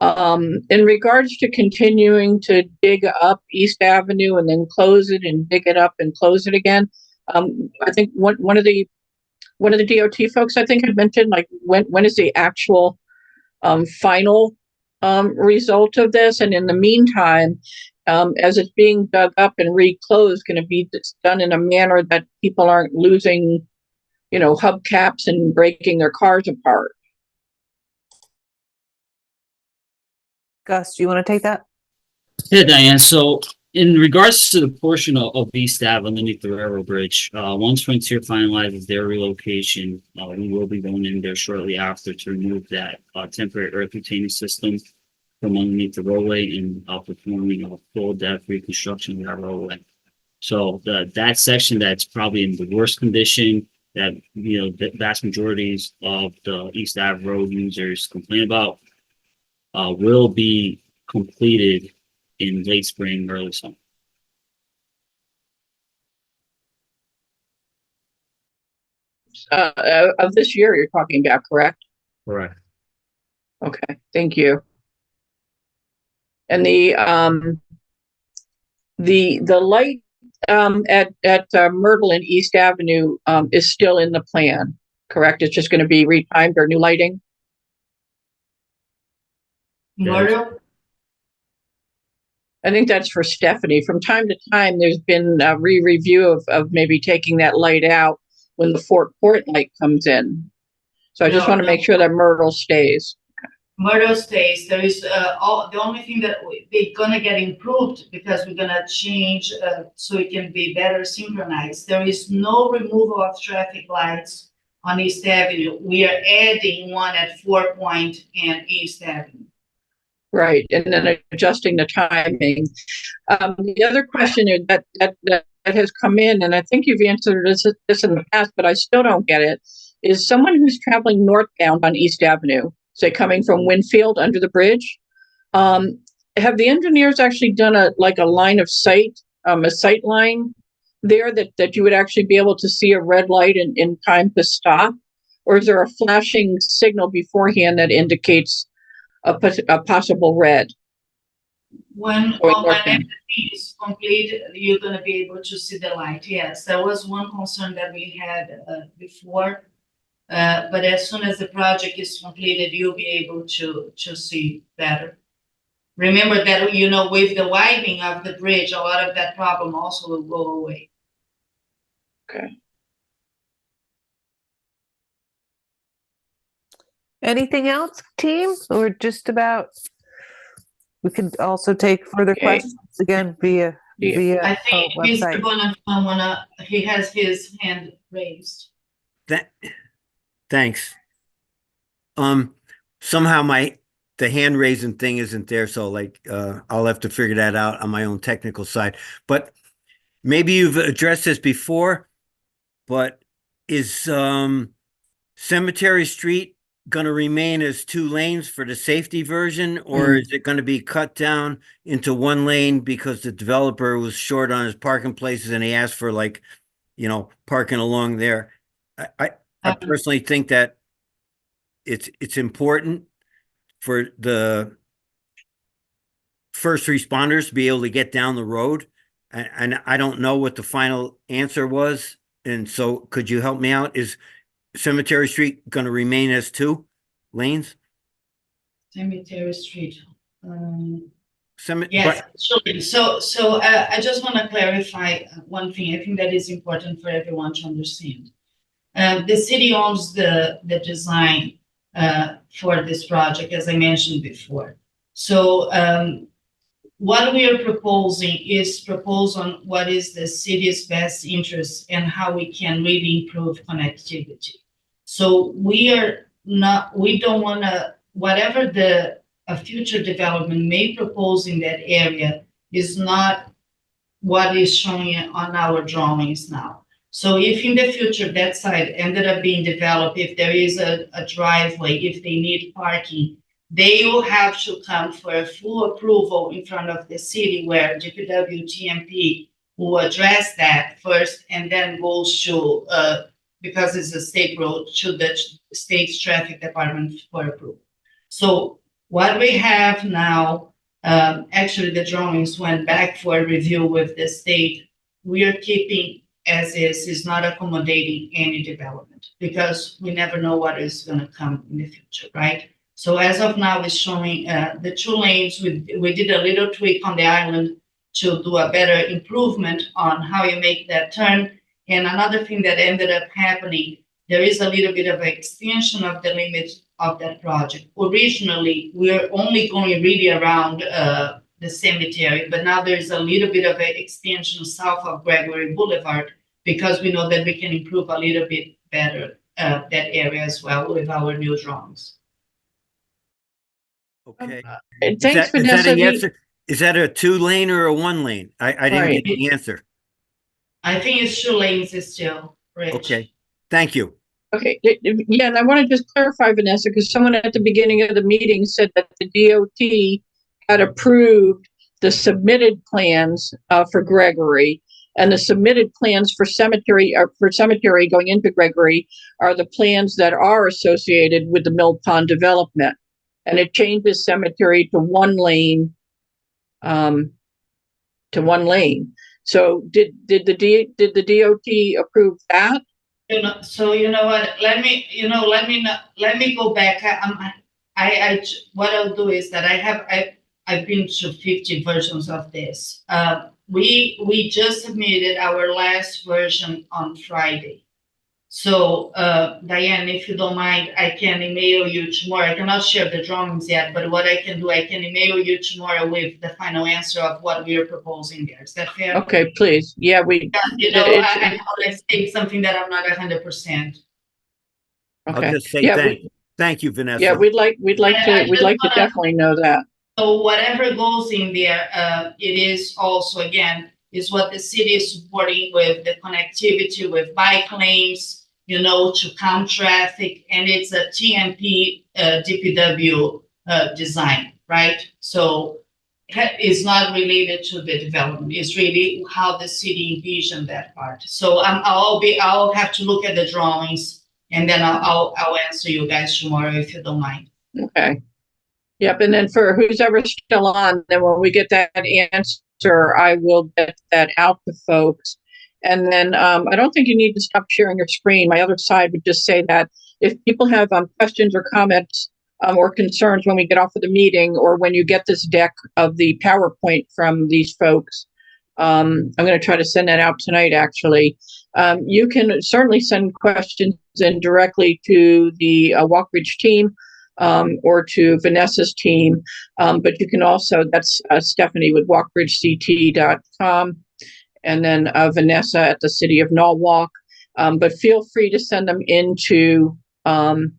In regards to continuing to dig up East Avenue and then close it and dig it up and close it again, I think one of the DOT folks I think had mentioned, like, when is the actual final result of this? And in the meantime, as it's being dug up and reclosed, going to be done in a manner that people aren't losing, hubcaps and breaking their cars apart. Gus, do you want to take that? Yeah, Diane. So in regards to the portion of East Ave underneath the railroad bridge, once Frontier finalizes their relocation, we will be going in there shortly after to remove that temporary earth retaining system from underneath the roadway and performing a full depth reconstruction of that roadway. So that section that's probably in the worst condition that the vast majorities of the East Ave road users complain about will be completed in late spring, early summer. Of this year you're talking about, correct? Correct. Okay, thank you. And the light at Myrtle and East Avenue is still in the plan, correct? It's just going to be retimed or new lighting? Myrtle? I think that's for Stephanie. From time to time, there's been a re-review of maybe taking that light out when the Fort Port light comes in. So I just No, want to make sure that Myrtle stays. Myrtle stays. There is the only thing that they're gonna get improved because we're gonna change so it can be better synchronized. There is no removal of traffic lights on East Avenue. We are adding one at 4 Point and East Avenue. Right, and then adjusting the timing. The other question that has come in, and I think you've answered this in the past, but I still don't get it, is someone who's traveling northbound on East Avenue, say coming from Winfield under the bridge. Have the engineers actually done a line of sight, a sight line there that you would actually be able to see a red light in time to stop? Or is there a flashing signal beforehand that indicates a possible red? When northbound. everything is complete, you're gonna be able to see the light. Yes, that was one concern that we had before. But as soon as the project is completed, you'll be able to see better. Remember that, you know, with the widening of the bridge, a lot of that problem also will go away. Okay. Anything else, team, or just about? We could also take further Okay. questions again via I think our Mr. website. Bonner, he has his hand raised. Thanks. Somehow the hand raising thing isn't there, so I'll have to figure that out on my own technical side. But maybe you've addressed this before, but is Cemetery Street going to remain as 2 lanes for the safety version, or is it going to be cut down into 1 lane because the developer was short on his parking places and he asked for parking along there? I personally think that it's important for the first responders to be able to get down the road, and I don't know what the final answer was, and so could you help me out? Is Cemetery Street going to remain as 2 lanes? Cemetery Street. Yes. Yes, sure. So I just want to clarify one thing. I think that is important for everyone to understand. The city owns the design for this project, as I mentioned before. So what we are proposing is propose on what is the city's best interest and how we can really improve connectivity. So we don't want to, whatever a future development may propose in that area is not what is showing on our drawings now. So if in the future that site ended up being developed, if there is a driveway, if they need parking, they will have to come for a full approval in front of the city where DPW TMP will address that first and then goes to, because it's a state road, to the state's traffic department for approval. So what we have now, actually the drawings went back for review with the state. We are keeping as is not accommodating any development because we never know what is going to come in the future, right? So as of now, it's showing the 2 lanes. We did a little tweak on the island to do a better improvement on how you make that turn. And another thing that ended up happening, there is a little bit of an extension of the limit of that project. Originally, we were only going really around the cemetery, but now there's a little bit of an extension south of Gregory Boulevard because we know that we can improve a little bit better that area as well with our new drawings. Okay. Thanks, Vanessa. Is that a yes is that a 2 lane or a 1 lane? I didn't get the answer. I think it's 2 lanes is still, Rich. Okay. Thank you. Okay, yeah, and I want to just clarify, Vanessa, because someone at the beginning of the meeting said that the DOT had approved the submitted plans for Gregory, and the submitted plans for cemetery going into Gregory are the plans that are associated with the Mill Pond development, and it changes cemetery to 1 lane. So did the DOT approve that? So you know what? Let me go back. what I'll do is that I've been to 50 versions of this. We just submitted our last version on Friday. So, Diane, if you don't mind, I can email you tomorrow. I cannot share the drawings yet, but what I can do, I can email you tomorrow with the final answer of what we are proposing there. Is that fair? Okay, please. Yeah, You know, I don't want to say something that I'm not 100%. I'll okay. just say Yeah, thank you, Vanessa. yeah, we'd like I to just definitely know that. So whatever goes in there, it is also, again, is what the city is supporting with the connectivity with bike lanes, you know, to count traffic, and it's a TMP DPW design, right? So it's not related to the development. It's really how the city envisioned that part. So I'll have to look at the drawings, and then I'll answer you guys tomorrow if you don't mind. Okay. Yep, and then for who's ever still on, then when we get that answer, I will get that out to folks. And then I don't think you need to stop sharing your screen. My other side would just say that if people have questions or comments or concerns when we get off of the meeting, or when you get this deck of the PowerPoint from these folks, I'm going to try to send that out tonight, actually. You can certainly send questions in directly to the Walkbridge team, or to Vanessa's team. But you can also, that's Stephanie with walkbridgect.com, and then Vanessa at the City of Norwalk. But feel free to send them into ENNA,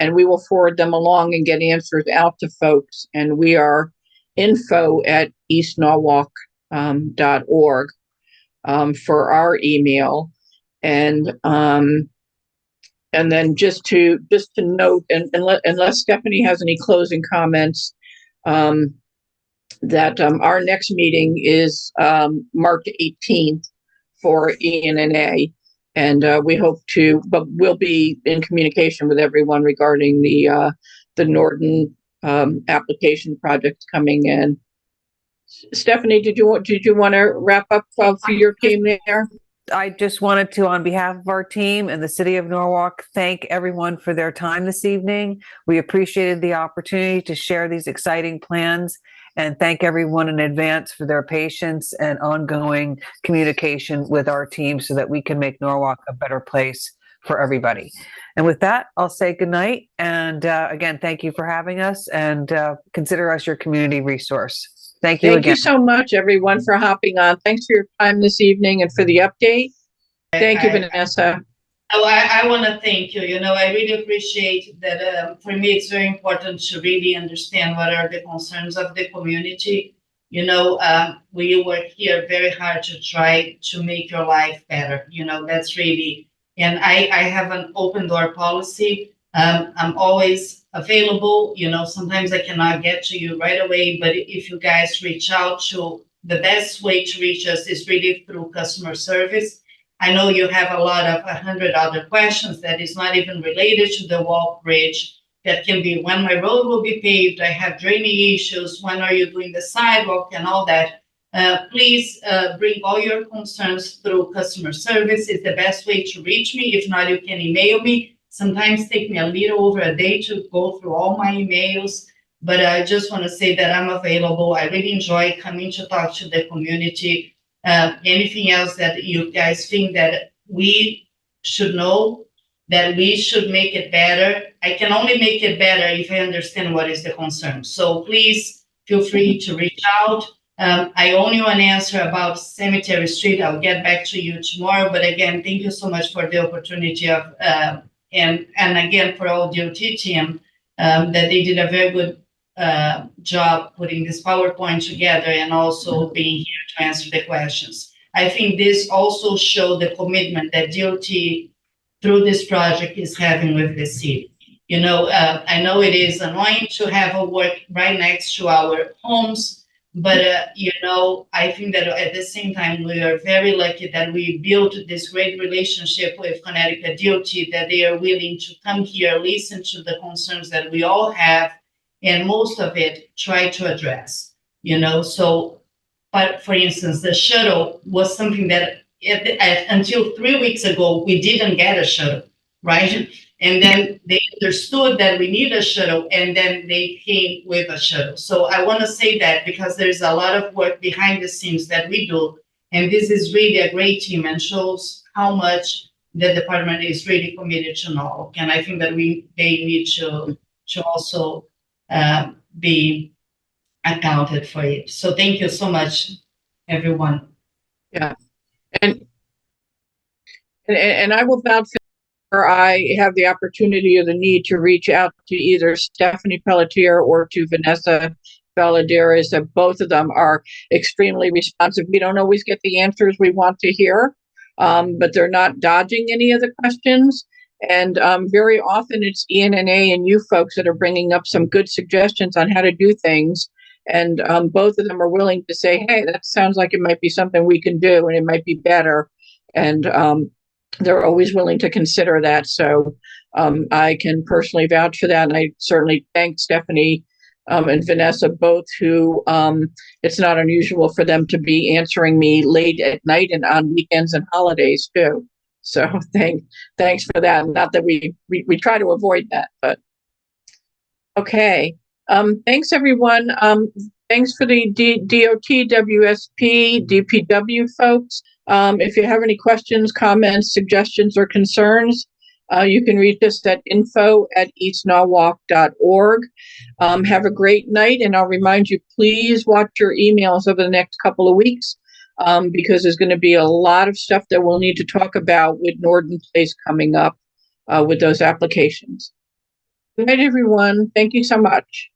and we will forward them along and get answers out to folks. And we are info@eastnorwalk.org for our email. And then just to note, and unless Stephanie has any closing comments, that our next meeting is March 18th for ENNA, and we hope to, but we'll be in communication with everyone regarding the Norton application projects coming in. Stephanie, did you want to wrap up for your team there? I just wanted to, on behalf of our team and the City of Norwalk, thank everyone for their time this evening. We appreciated the opportunity to share these exciting plans, and thank everyone in advance for their patience and ongoing communication with our team so that we can make Norwalk a better place for everybody. And with that, I'll say good night. And again, thank you for having us, and consider us your community resource. Thank you again. Thank you so much, everyone, for hopping on. Thanks for your time this evening and for the update. Thank you, Vanessa. I want to thank you. You know, I really appreciate that. For me, it's very important to really understand what are the concerns of the community. You know, we work here very hard to try to make your life better. You know, that's really, and I have an open door policy. I'm always available. You know, sometimes I cannot get to you right away, but if you guys reach out, to the best way to reach us is really through customer service. I know you have a lot of 100 other questions that is not even related to the walk bridge. That can be when my road will be paved, I have draining issues, when are you doing the sidewalk and all that. Please bring all your concerns through customer service. It's the best way to reach me. If not, you can email me. Sometimes take me a little over a day to go through all my emails, but I just want to say that I'm available. I really enjoy coming to talk to the community. Anything else that you guys think that we should know, that we should make it better, I can only make it better if I understand what is the concern. So please feel free to reach out. I only want to answer about Cemetery Street. I'll get back to you tomorrow. But again, thank you so much for the opportunity of and again, for all DOT team, that they did a very good job putting this PowerPoint together and also being here to answer the questions. I think this also showed the commitment that DOT through this project is having with the city. You know, I know it is annoying to have a work right next to our homes, but you know, I think that at the same time, we are very lucky that we built this great relationship with Connecticut DOT, that they are willing to come here, listen to the concerns that we all have, and most of it try to address, you know. So, but for instance, the shuttle was something that until 3 weeks ago, we didn't get a shuttle, right? And then they understood that we need a shuttle, and then they came with a shuttle. So I want to say that because there's a lot of work behind the scenes that we do, and this is really a great team and shows how much the department is really committed to Norwalk. And I think that they need to also be accounted for it. So thank you so much, everyone. Yeah. And I will vouch for I have the opportunity or the need to reach out to either Stephanie Pelletier or to Vanessa Valadares, that both of them are extremely responsive. We don't always get the answers we want to hear, but they're not dodging any of the questions. And very often it's ENNA and you folks that are bringing up some good suggestions on how to do things. And both of them are willing to say, hey, that sounds like it might be something we can do and it might be better. And they're always willing to consider that. So I can personally vouch for that. And I certainly thank Stephanie and Vanessa both, who it's not unusual for them to be answering me late at night and on weekends and holidays too. So thanks for that. Not that we try to avoid that, but okay. Thanks everyone. Thanks for the DOT, WSP, DPW folks. If you have any questions, comments, suggestions, or concerns, you can reach us at info@eastnorwalk.org. Have a great night, and I'll remind you, please watch your emails over the next couple of weeks, because there's going to be a lot of stuff that we'll need to talk about with Norton Place coming up with those applications. Good night, everyone. Thank you so much.